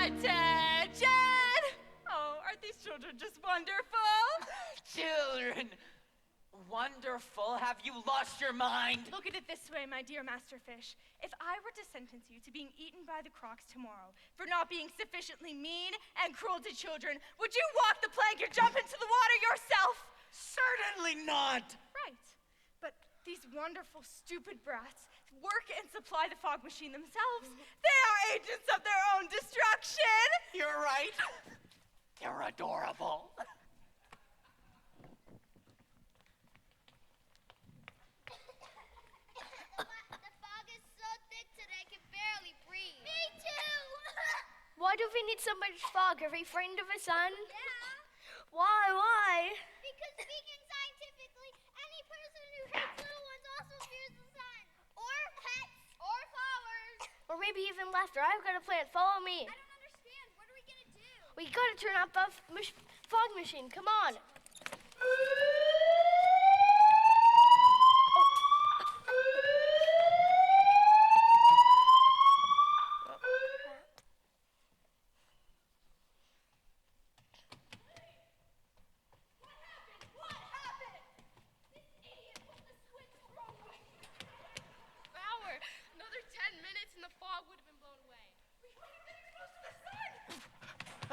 Attention! Oh, aren't these children just wonderful? Children! Wonderful. Have you lost your mind? Look at it this way, my dear Master Fish. If I were to sentence you to being eaten by the crocs tomorrow for not being sufficiently mean and cruel to children, would you walk the plank or jump into the water yourself? Certainly not. Right. But these wonderful, stupid brats work and supply the fog machine themselves. They are agents of their own destruction. You're right. They're adorable. The fog is so thick that I can barely breathe. Me too! Why do we need so much fog? Are we frightened of a sun? Yeah. Why? Because speaking scientifically, any person who hates little ones also fears the sun. Or pets. Or flowers. Or maybe even laughter. I've got a plan. Follow me. I don't understand. What are we going to do? We got to turn off the fog machine. Come on. Flower, another 10 minutes and the fog would have been blown away. We wouldn't have been close to the sun.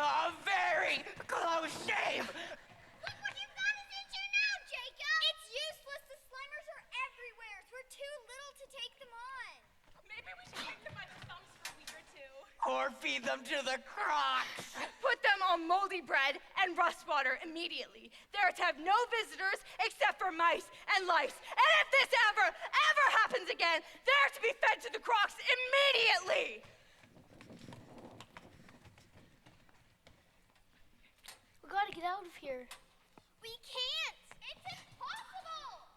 A very close shave. Look what you've got us into now, Jacob! It's useless. The Slimers are everywhere. We're too little to take them on. Maybe we should keep them by their thumbs for a week or two. Or feed them to the crocs. Put them on moldy bread and rust water immediately. They are to have no visitors except for mice and lice. And if this ever happens again, they are to be fed to the crocs immediately. We gotta get out of here. We can't. It's impossible.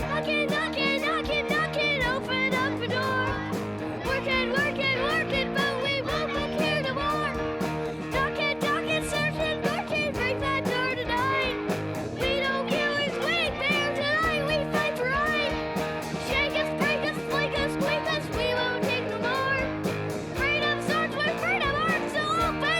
Knocking, knocking, knocking, knocking, open up the door. Working, working, working, but we won't look here no more. Knocking, knocking, searching, working, break that door tonight. We don't care which way, bear tonight, we fight for right. Shake us, break us, flick us, squeak us, we won't take no more. Freedom starts with freedom, arms so open.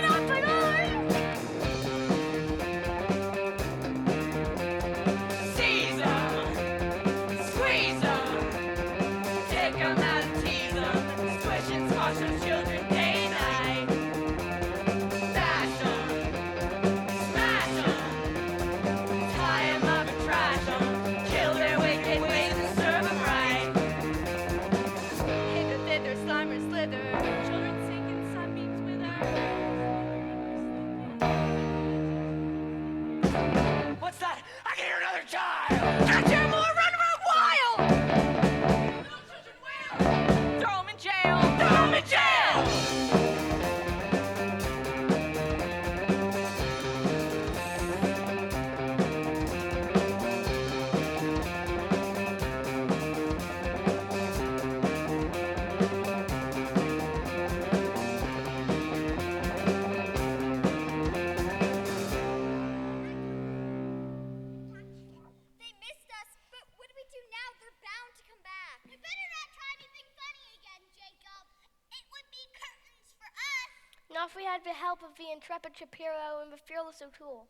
Not if we had the help of the intrepid Shapiro and the fearless O'Toole.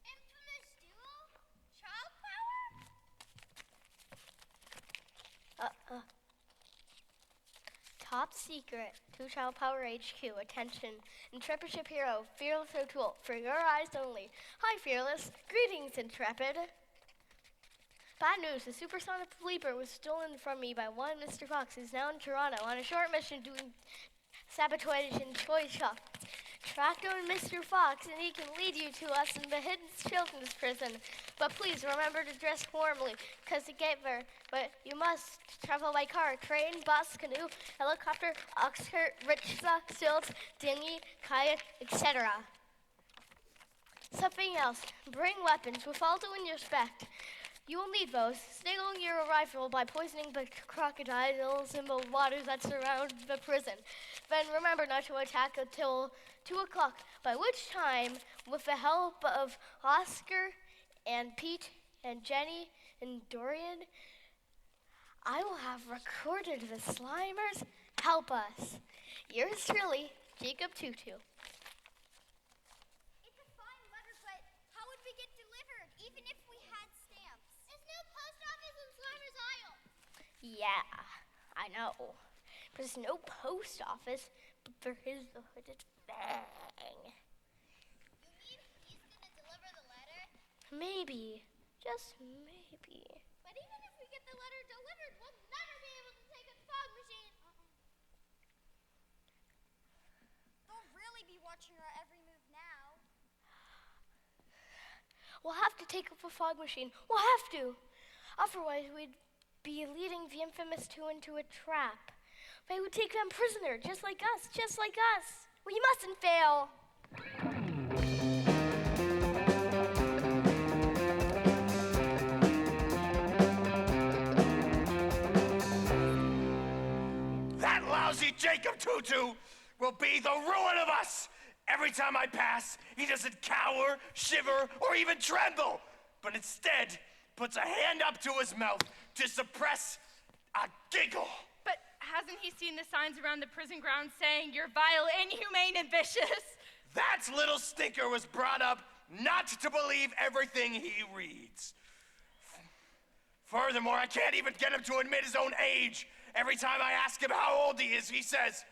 Infamous duo? Child power? Top secret. 2 Child Power HQ. Attention. Intrepid Shapiro, Fearless O'Toole. For your eyes only. Hi, Fearless. Greetings, Intrepid. Bad news. The supersonic sleeper was stolen from me by one Mr. Fox, who's now in Toronto on a short mission doing sabotage and toy shop. Track down Mr. Fox, and he can lead you to us in the hidden children's prison. But please remember to dress warmly, because to get there, but you must travel by car, train, bus, canoe, helicopter, ox cart, rickshaw, stilts, dinghy, kayak, etc. Something else. Bring weapons with all due respect. You will need those. Snaggle your rifle by poisoning the crocodiles in the waters that surround the prison. Then remember not to attack until 2 o'clock, by which time, with the help of Oscar and Pete and Jenny and Dorian, I will have recorded the Slimers help us. Yours truly, Jacob Tutu. It's a fine letter, but how would we get delivered, even if we had stamps? There's no post office in Slimer's Isle. Yeah, I know. There's no post office, but there is the hooded Fang. You mean he's gonna deliver the letter? Maybe, just maybe. But even if we get the letter delivered, we'll never be able to take a fog machine. They'll really be watching our every move now. We'll have to take up a fog machine. We'll have to. Otherwise, we'd be leading the infamous 2 into a trap. They would take them prisoner, just like us, just like us. We mustn't fail. That lousy Jacob Tutu will be the ruin of us. Every time I pass, he doesn't cower, shiver, or even tremble, but instead puts a hand up to his mouth to suppress a giggle. But hasn't he seen the signs around the prison grounds saying you're vile, inhumane, and vicious? That little stinker was brought up not to believe everything he reads. Furthermore, I can't even get him to admit his own age. Every time I ask him how old he is, he says,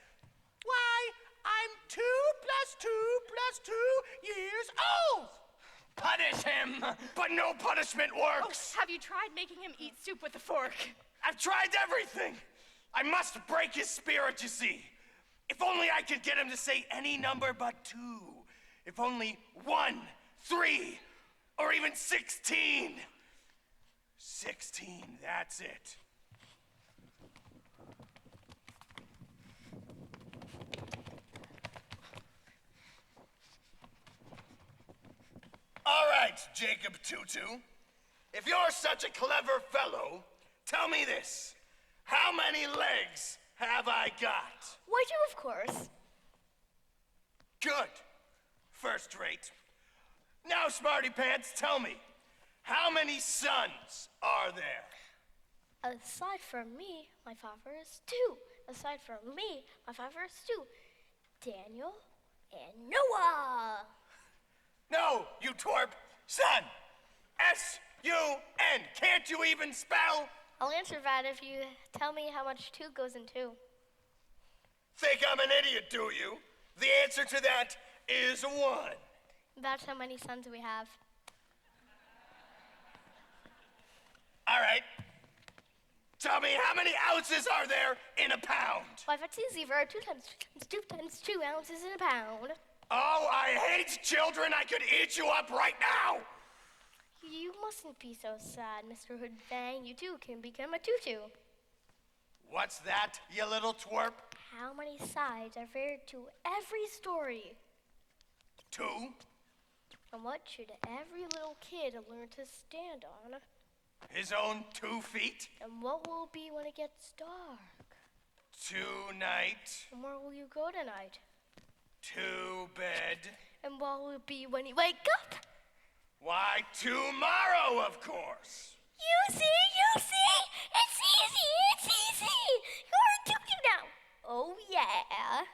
"Why, I'm 2 + 2 + 2 years old." Punish him! But no punishment works. Oh, have you tried making him eat soup with a fork? I've tried everything. I must break his spirit, you see. If only I could get him to say any number but 2. If only 1, 3, or even 16. 16, that's it. All right, Jacob Tutu. If you're such a clever fellow, tell me this. How many legs have I got? Why, 2, of course. Good. First rate. Now, Smarty Pants, tell me, how many sons are there? Aside from me, my father is 2. Aside from me, my father is 2. Daniel and Noah. No, you twerp. Son. S-U-N. Can't you even spell? I'll answer that if you tell me how much 2 goes in 2. Think I'm an idiot, do you? The answer to that is 1. That's how many sons we have. All right. Tell me, how many ounces are there in a pound? Why, that's easy. There are 2 times 2 times 2 ounces in a pound. Oh, I hate children. I could eat you up right now. You mustn't be so sad, Mr. Hood Fang. You too can become a tutu. What's that, you little twerp? How many sides are there to every story? 2. And what should every little kid learn to stand on? His own 2 feet? And what will it be when it gets dark? Tonight. And where will you go tonight? To bed. And what will it be when you wake up? Why, tomorrow, of course. You see? It's easy! You're a tutu now! Oh, yeah.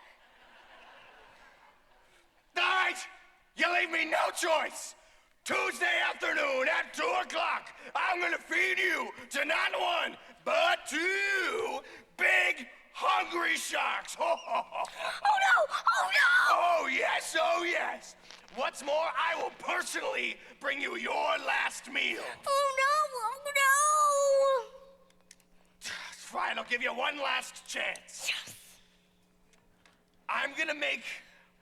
once, Tuesday afternoon at 2 o'clock, I'm gonna feed you to not one, but two big hungry sharks. Oh no! Oh no! Oh yes, oh yes. What's more, I will personally bring you your last meal. Oh no! Fine, I'll give you one last chance. Yes! I'm gonna make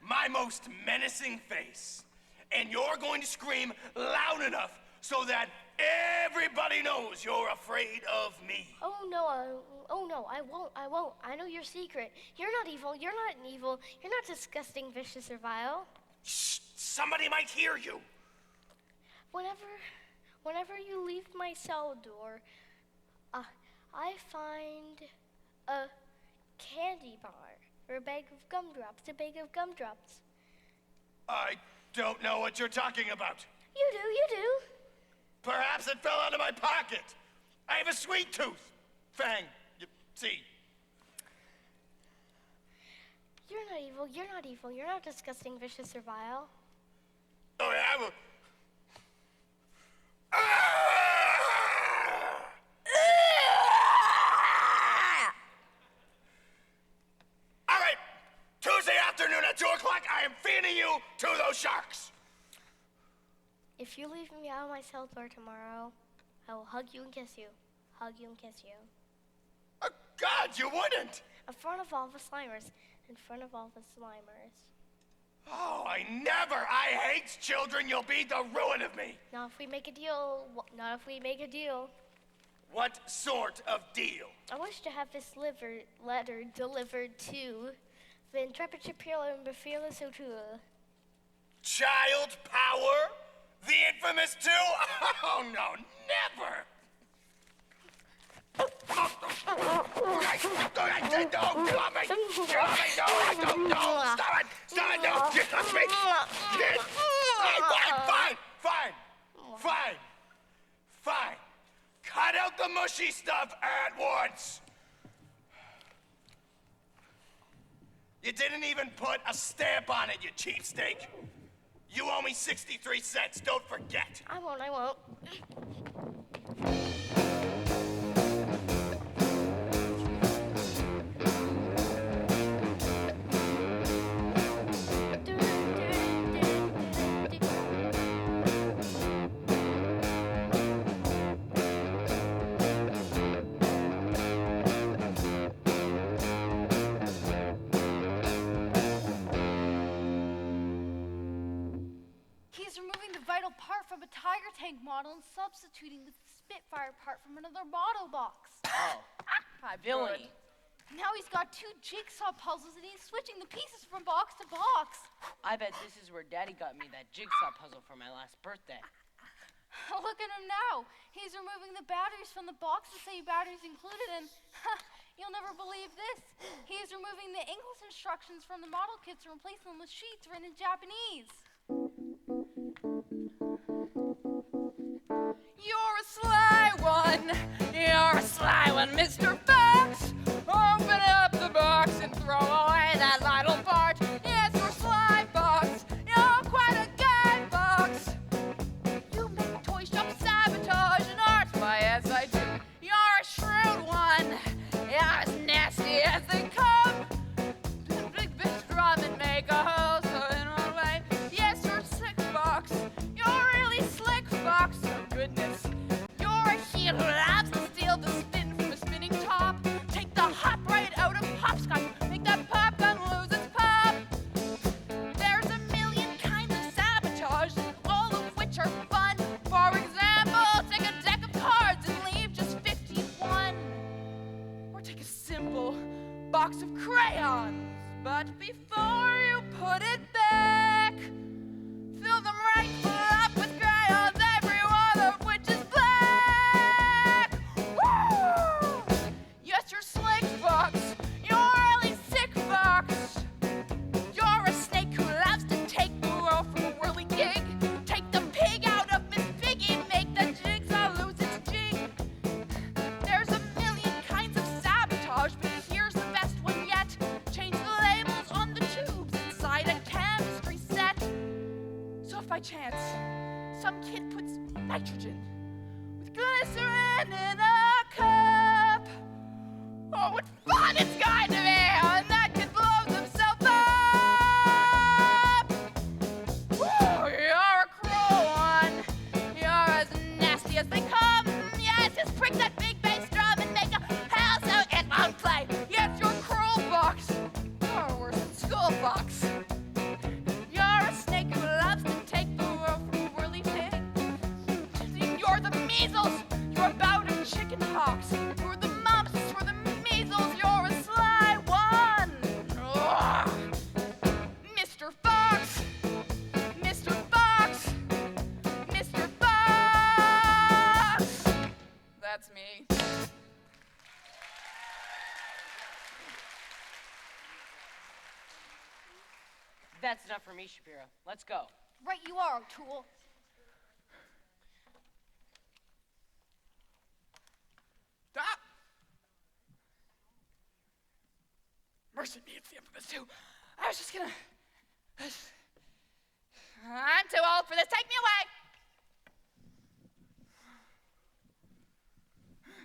my most menacing face, and you're going to scream loud enough so that everybody knows you're afraid of me. Oh no, I won't. I know your secret. You're not evil, you're not evil, you're not disgusting, vicious, or vile. Shh, somebody might hear you. Whenever you leave my cell door, I find a candy bar, or a bag of gumdrops. I don't know what you're talking about. You do. Perhaps it fell out of my pocket. I have a sweet tooth. Fang, you see. You're not evil, you're not disgusting, vicious, or vile. Oh, yeah, well. All right, Tuesday afternoon at 2 o'clock, I am feeding you to those sharks. If you leave me out of my cell door tomorrow, I will hug you and kiss you. Oh, God, you wouldn't. In front of all the Slimers. Oh, I hate children. You'll be the ruin of me. Not if we make a deal. What sort of deal? I wish to have this letter delivered to the intrepid Shapiro and the fearless O'Toole. Child power? The infamous two? Oh, no, never. Stop it, no, you touch me. Fine. Cut out the mushy stuff at once. You didn't even put a stamp on it, you cheapsteak. You owe me 63 cents, don't forget. I won't. He's removing the vital part from a Tiger tank model and substituting the Spitfire part from another model box. Oh, villainy. Now he's got two jigsaw puzzles and he's switching the pieces from box to box. I bet this is where Daddy got me that jigsaw puzzle for my last birthday. Look at him now. He's removing the batteries from the box to say batteries included, and you'll never believe this. He's removing the English instructions from the model kits and replacing them with sheets written in Japanese. You're a sly one, Mr. Fox. Open up the box and throw away that vital part. Yes, you're Sly Fox. You're quite a guy, Fox. You make toy shop sabotage and art. Why, yes, I do. You're a shrewd one. You're as nasty as they come. Big bitch drum and make a hole so in one way. Yes, you're slick, Fox. You're really slick, Fox. Oh, goodness. You're a heel who loves to steal the spin from a spinning top. Take the hop right out of hopscotch. Make that pop gun lose its pop. There's a million kinds of sabotage, all of which are fun. For example, take a deck of cards and leave just 51. Or take a simple box of crayons. But before you put it back, fill them right full up with crayons, every one of which is black. Woo! Yes, you're slick, Fox. You're really sick, Fox. You're a snake who loves to take the world from a whirly gig. Take the pig out of Miss Piggy, make the jigsaw lose its jig. There's a million kinds of sabotage, but here's the best one yet. Change the labels on the tubes inside a chemistry set. So if by chance nitrogen with glycerin in a cup. Oh, what fun it's going to be! And that kid blows himself up! Woo, you're a cruel one. You're as nasty as they come. Yes, just prick that big bass drum and make a hell so it won't play. Yes, you're a cruel fox. You're worse than school fox. You're a snake who loves to take the world for a whirly pig. You're the measles. You're about a chicken pox. You're the mumps. You're the measles. You're a sly one. Ugh. Mr. Fox. Mr. Fox. Mr. Fox. That's me. That's enough for me, Shapiro. Let's go. Right you are, O'Toole. Stop! Mercy me, it's the infamous too. I was just gonna. I'm too old for this. Take me away.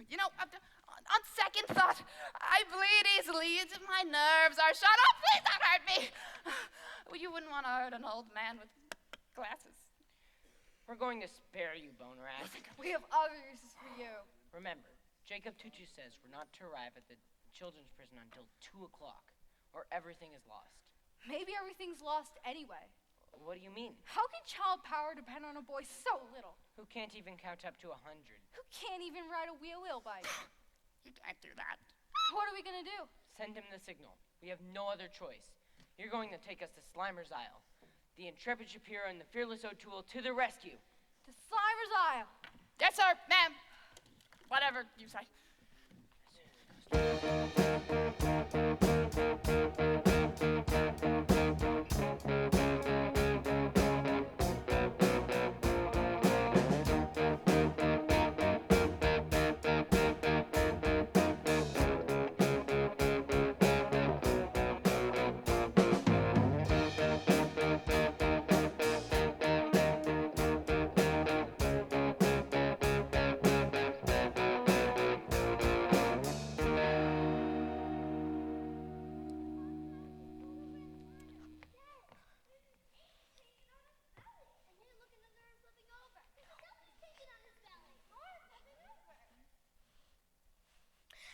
You know, on second thought, I bleed easily. My nerves are shot off. Please don't hurt me. Well, you wouldn't want to hurt an old man with glasses. We're going to spare you, Bone Rat. We have other uses for you. Remember, Jacob Tutu says we're not to arrive at the children's prison until 2 o'clock, or everything is lost. Maybe everything's lost anyway. What do you mean? How can child power depend on a boy so little? Who can't even count up to 100? Who can't even ride a wheel bike? You can't do that. What are we gonna do? Send him the signal. We have no other choice. You're going to take us to Slimer's Isle. The intrepid Shapiro and the fearless O'Toole to the rescue. To Slimer's Isle. Yes, sir, ma'am. Whatever you say.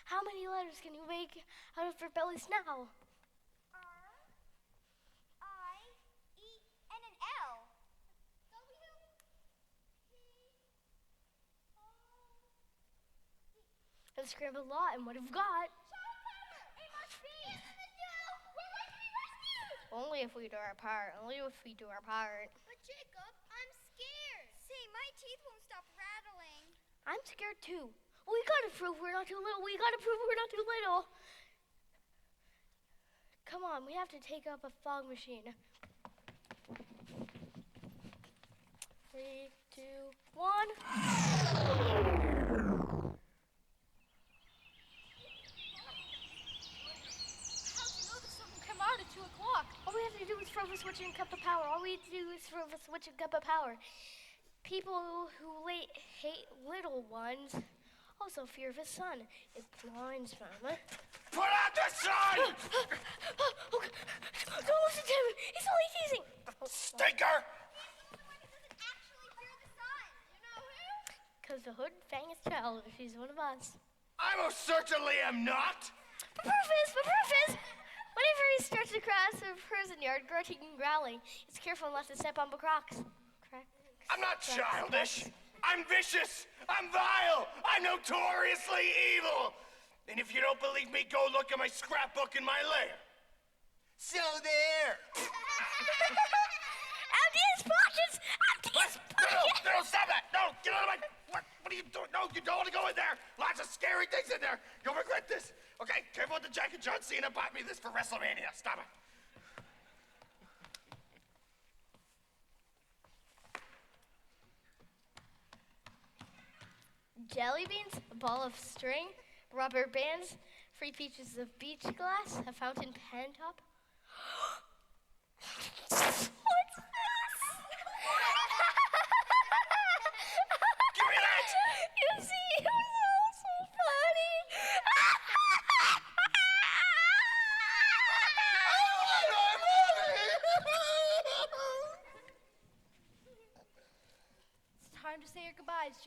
How many letters can you make out of your bellies now? R-I-E and an L. Let's scramble a lot, and what have we got? It must be in the zoo. We're going to be rescued. Only if we do our part. Only if we do our part. But Jacob, I'm scared. Say, my teeth won't stop rattling. I'm scared too. We gotta prove we're not too little. We gotta prove we're not too little. Come on, we have to take up a fog machine. 3, 2, 1. Come out at 2 o'clock. All we have to do is throw the switch and cut the power. All we have to do is throw the switch and cut the power. People who hate little ones also fear of his sun. It blinds them. Put out the sun! Okay. Don't listen to him. He's only teasing. Stinker! Because the hood Fang is child. She's one of us. I most certainly am not. The proof is, whenever he starts to cross a prison yard, grunting and growling, he's careful not to step on the crocs. I'm not childish. I'm vicious. I'm vile. I'm notoriously evil. And if you don't believe me, go look at my scrapbook in my lair. So there. Empty his pockets! Empty his pockets! No, stop that. No, get out of my... What are you doing? No, you don't want to go in there. Lots of scary things in there. You'll regret this. Okay, careful with the jacket. John Cena bought me this for WrestleMania. Stop it. Jelly beans, a ball of string, rubber bands, 3 pieces of beach glass, a fountain pen top. What's this?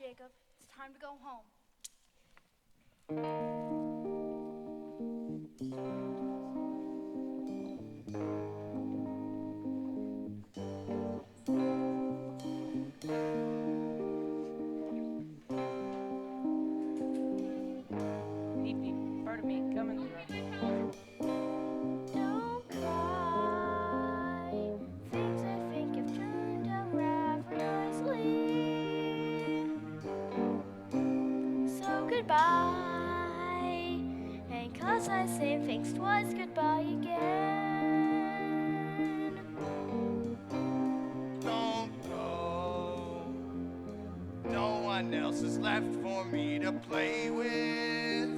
Jacob. It's time to go home. Beep, beep. Pardon me, coming through. Don't cry. Things I think have turned out rather nicely. So goodbye. And 'cause I say things twice, goodbye again. Don't go. No one else is left for me to play with.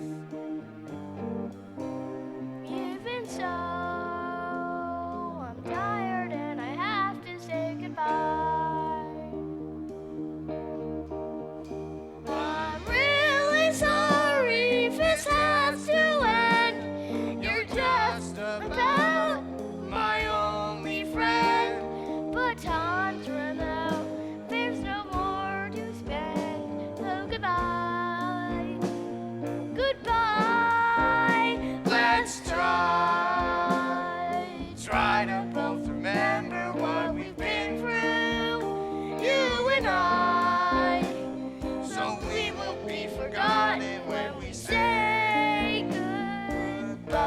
Even so, I'm tired and I have to say goodbye. I'm really sorry if this has to end. You're just about my only friend. But time's run out, there's no more to spend. So goodbye, goodbye. Let's try to both remember what we've been through, you and I, so we won't be forgotten when we say goodbye.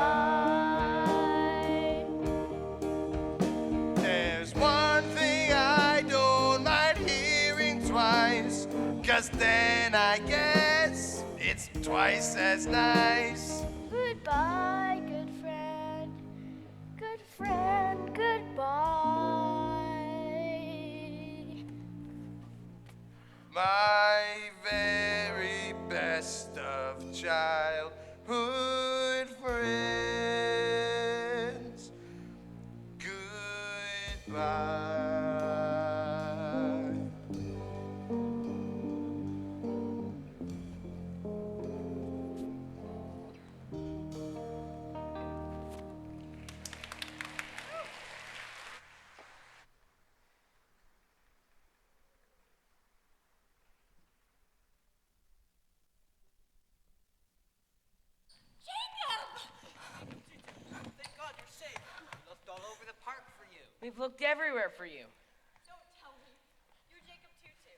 There's one thing I don't mind hearing twice, 'cause then I guess it's twice as nice. Goodbye, good friend, goodbye. My very best of childhood friends. Goodbye. Thank God you're safe. We looked all over the park for you. We've looked everywhere for you. Don't tell me. You're Jacob Tutu.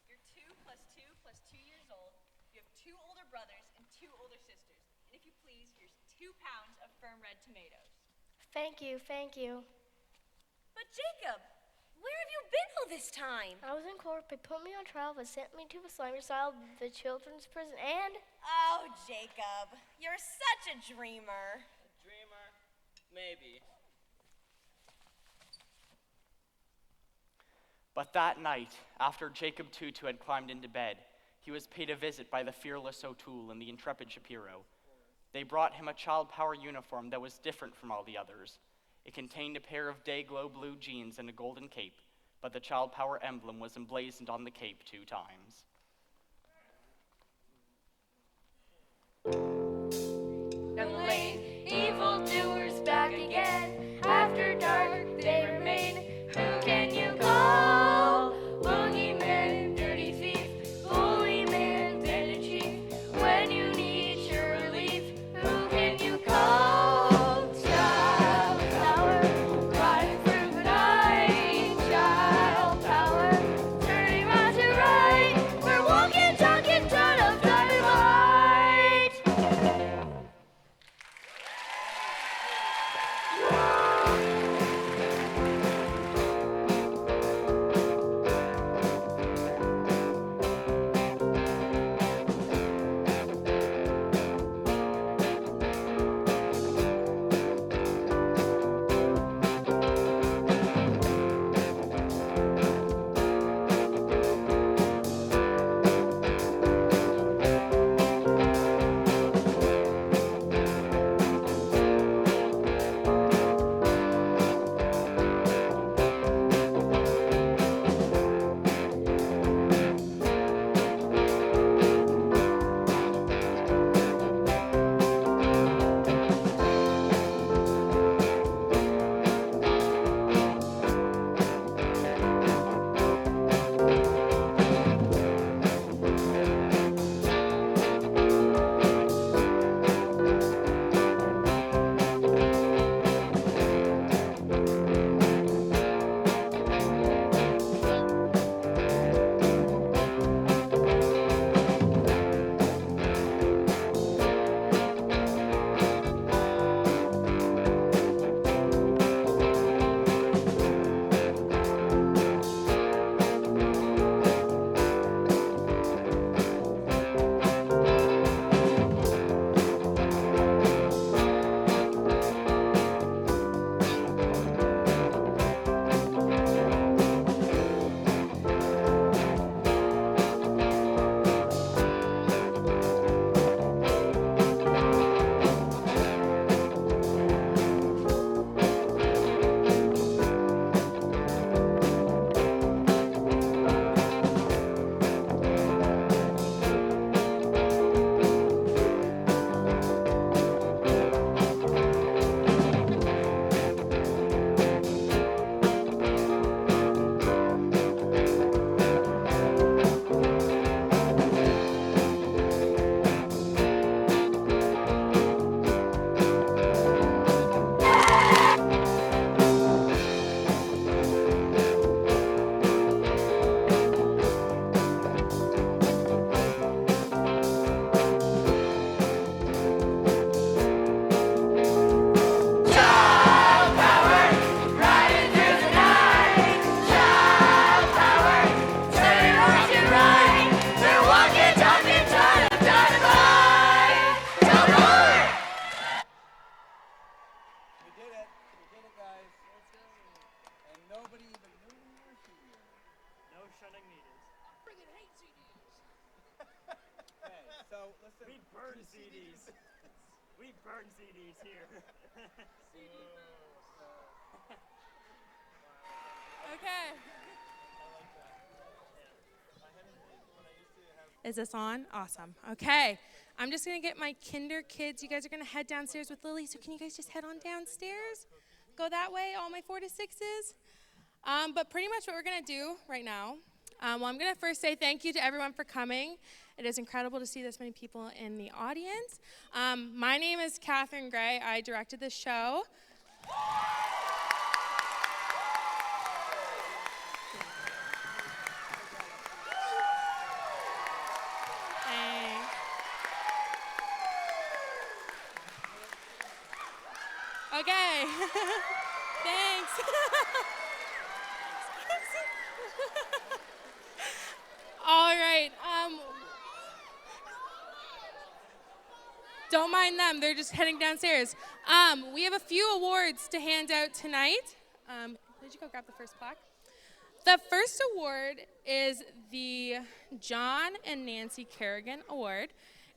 You're 2 plus 2 plus 2 years old. You have 2 older brothers and 2 older sisters. And if you please, here's 2 pounds of firm red tomatoes. Thank you, thank you. But Jacob, where have you been all this time? I was in court. They put me on trial. They sent me to the slimy style, the children's prison, and Oh, Jacob, you're such a dreamer. Dreamer? Maybe. But that night, after Jacob Tutu had climbed into bed, he was paid a visit by the fearless O'Toole and the intrepid Shapiro. They brought him a child power uniform that was different from all the others. It contained a pair of day-glow blue jeans and a golden cape, but the child power emblem was emblazoned on the cape 2 times. the late evildoers back again. After dark, they remain. Who can you call? Boogeyman, dirty thief, bully man, bandit chief. When you need your relief, who can you call? Child power, riding through the night. Child power, turning right to right. We burn CDs. We burn CDs here. Okay. Is this on? Awesome. Okay. I'm just going to get my kinder kids. You guys are going to head downstairs with Lily, so can you guys just head on downstairs? Go that way, all my 4 to 6s. But pretty much what we're going to do right now, well, I'm going to first say thank you to everyone for coming. It is incredible to see this many people in the audience. My name is Catherine Gray. I directed this show. Thanks. Okay. Thanks. All right. Don't mind them. They're just heading downstairs. We have a few awards to hand out tonight. Did you go grab the first plaque? The first award is the John and Nancy Kerrigan Award.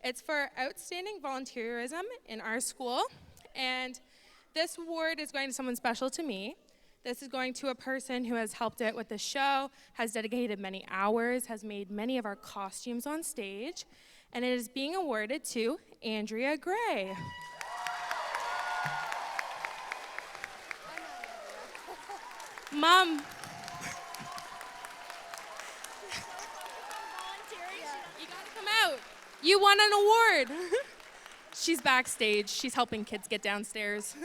It's for outstanding volunteerism in our school. And this award is going to someone special to me. This is going to a person who has helped out with the show, has dedicated many hours, has made many of our costumes on stage, and it is being awarded to Andrea Gray. Mom. You gotta come out. You won an award. She's backstage. She's helping kids get downstairs.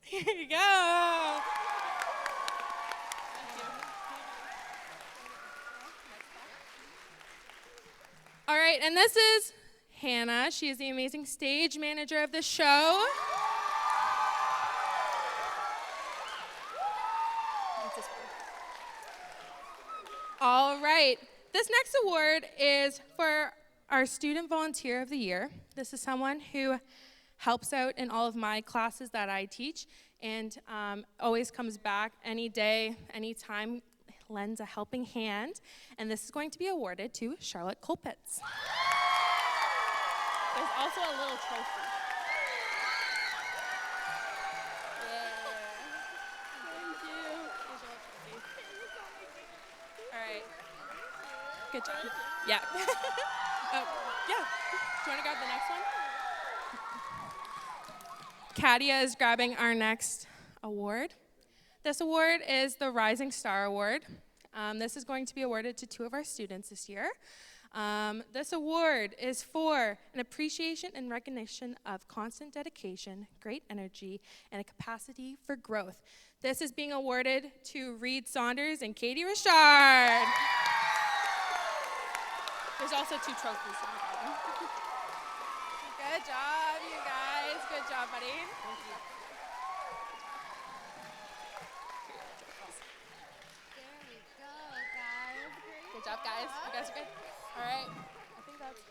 Here you go. All right, and this is Hannah. She is the amazing stage manager of the show. All right, this next award is for our Student Volunteer of the Year. This is someone who helps out in all of my classes that I teach and always comes back any day, anytime, lends a helping hand. And this is going to be awarded to Charlotte Colpitz. There's also a little trophy. Yeah. Thank you. There's a little trophy. All right. Good job. Yeah. Oh, yeah. Do you want to grab the next one? Katia is grabbing our next award. This award is the Rising Star Award. This is going to be awarded to 2 of our students this year. This award is for an appreciation and recognition of constant dedication, great energy, and a capacity for growth. This is being awarded to Reed Saunders and Katie Richard. There's also 2 trophies in the bottom. Good job, you guys. Good job, buddy. Thank you. There we go, guys. Good job, guys. You guys are good. All right. I think that's.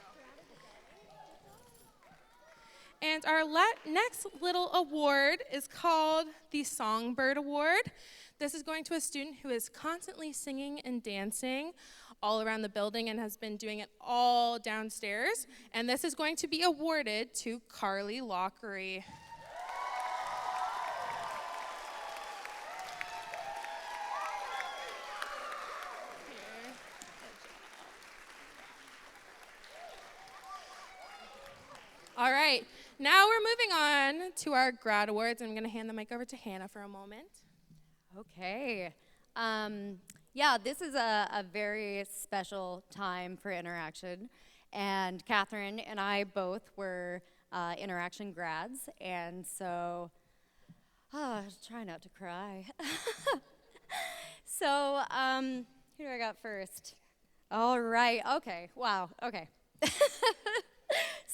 And our next little award is called the Songbird Award. This is going to a student who is constantly singing and dancing all around the building and has been doing it all downstairs. And this is going to be awarded to Carly Lockery. All right, now we're moving on to our grad awards. I'm going to hand the mic over to Hannah for a moment. Okay. Yeah, this is a very special time for InterAction. And Catherine and I both were InterAction grads. And so, try not to cry. So, who do I got first? All right, okay, wow, okay.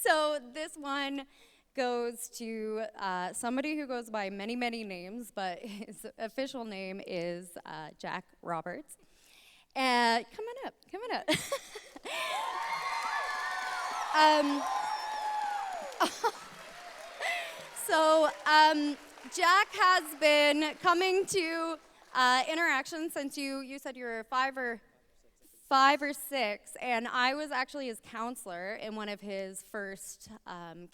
So this one goes to somebody who goes by many, many names, but his official name is Jack Roberts. And coming up. So Jack has been coming to InterAction, since you said you were five or six, and I was actually his counselor in one of his first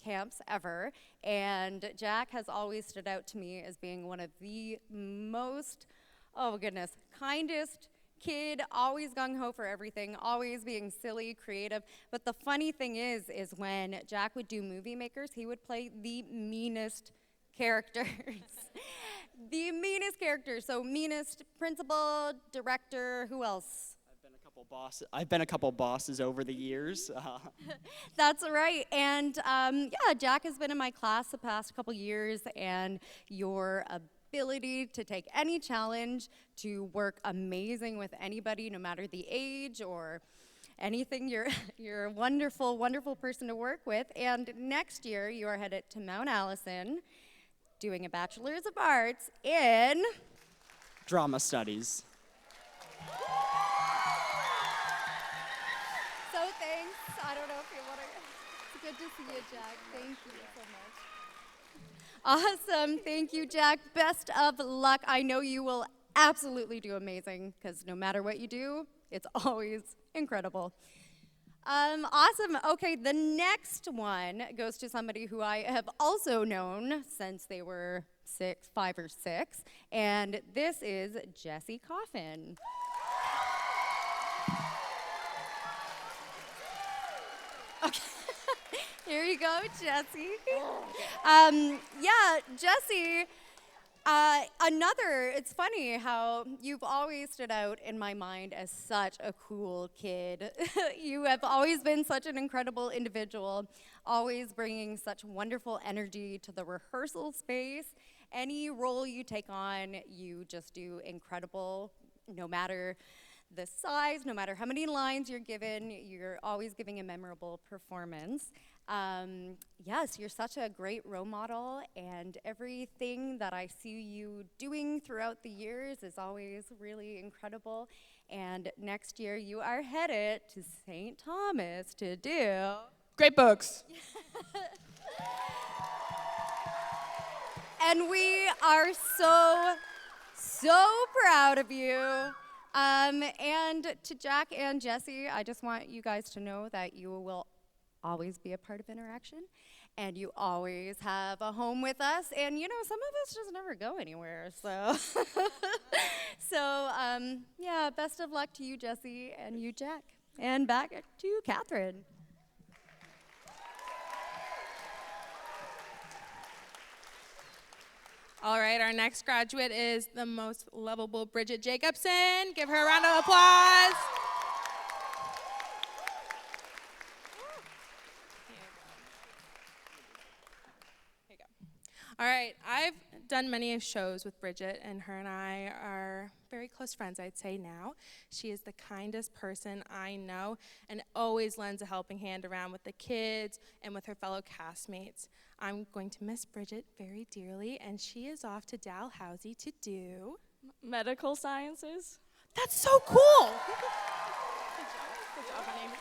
camps ever, and Jack has always stood out to me as being one of the most, oh goodness, kindest kid, always gung-ho for everything, always being silly, creative. But the funny thing is when Jack would do Movie Makers, he would play the meanest characters. The meanest characters. So meanest principal, director, who else? I've been a couple bosses over the years. That's right. And yeah, Jack has been in my class the past couple years, and your ability to take any challenge, to work amazing with anybody, no matter the age or anything, you're a wonderful, wonderful person to work with. And next year, you are headed to Mount Allison, doing a Bachelor's of Arts in Drama studies. So thanks. I don't know if you want to. It's good to see you, Jack. Thank you so much. Awesome. Thank you, Jack. Best of luck. I know you will absolutely do amazing, because no matter what you do, it's always incredible. Awesome. Okay, the next one goes to somebody who I have also known since they were 5 or 6, and this is Jessie Coffin. Okay. Here you go, Jessie. Yeah, Jessie, it's funny how you've always stood out in my mind as such a cool kid. You have always been such an incredible individual, always bringing such wonderful energy to the rehearsal space. Any role you take on, you just do incredible, no matter the size, no matter how many lines you're given, you're always giving a memorable performance. Yes, you're such a great role model, and everything that I see you doing throughout the years is always really incredible. And next year, you are headed to St. Thomas to do Great books. And we are so proud of you. And to Jack and Jessie, I just want you guys to know that you will always be a part of InterAction, and you always have a home with us. And you know, some of us just never go anywhere, so yeah, best of luck to you, Jessie, and you, Jack. And back to Catherine. All right, our next graduate is the most lovable Bridget Jacobson. Give her a round of applause. Here you go. All right, I've done many shows with Bridget, and her and I are very close friends, I'd say now. She is the kindest person I know and always lends a helping hand around with the kids and with her fellow castmates. I'm going to miss Bridget very dearly, and she is off to Dalhousie to do medical sciences. That's so cool. Good job, honey.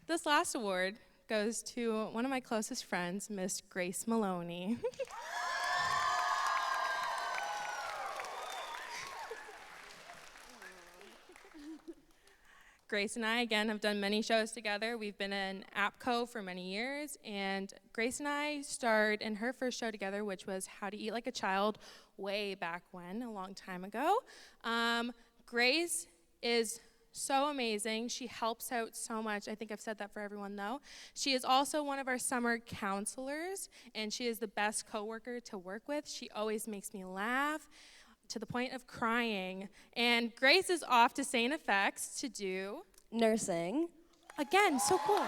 This last award goes to one of my closest friends, Miss Grace Maloney. Grace and I, again, have done many shows together. We've been in APCO for many years, and Grace and I starred in her first show together, which was How to Eat Like a Child, way back when, a long time ago. Grace is so amazing. She helps out so much. I think I've said that for everyone, though. She is also one of our summer counselors, and she is the best coworker to work with. She always makes me laugh to the point of crying. And Grace is off to St. FX to do nursing. Again, so cool.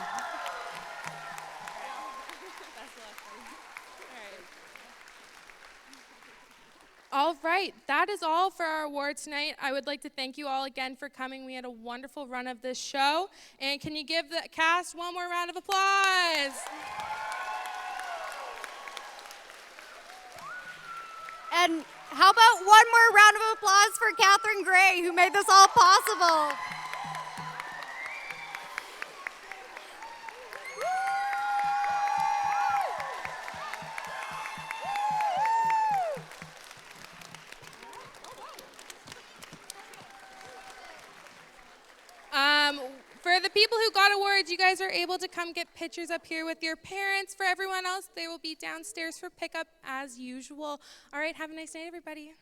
All right, that is all for our award tonight. I would like to thank you all again for coming. We had a wonderful run of this show. And can you give the cast one more round of applause? And how about one more round of applause for Catherine Gray, who made this all possible? people who got awards, you guys are able to come get pictures up here with your parents. For everyone else, they will be downstairs for pickup as usual. All right, have a nice night, everybody.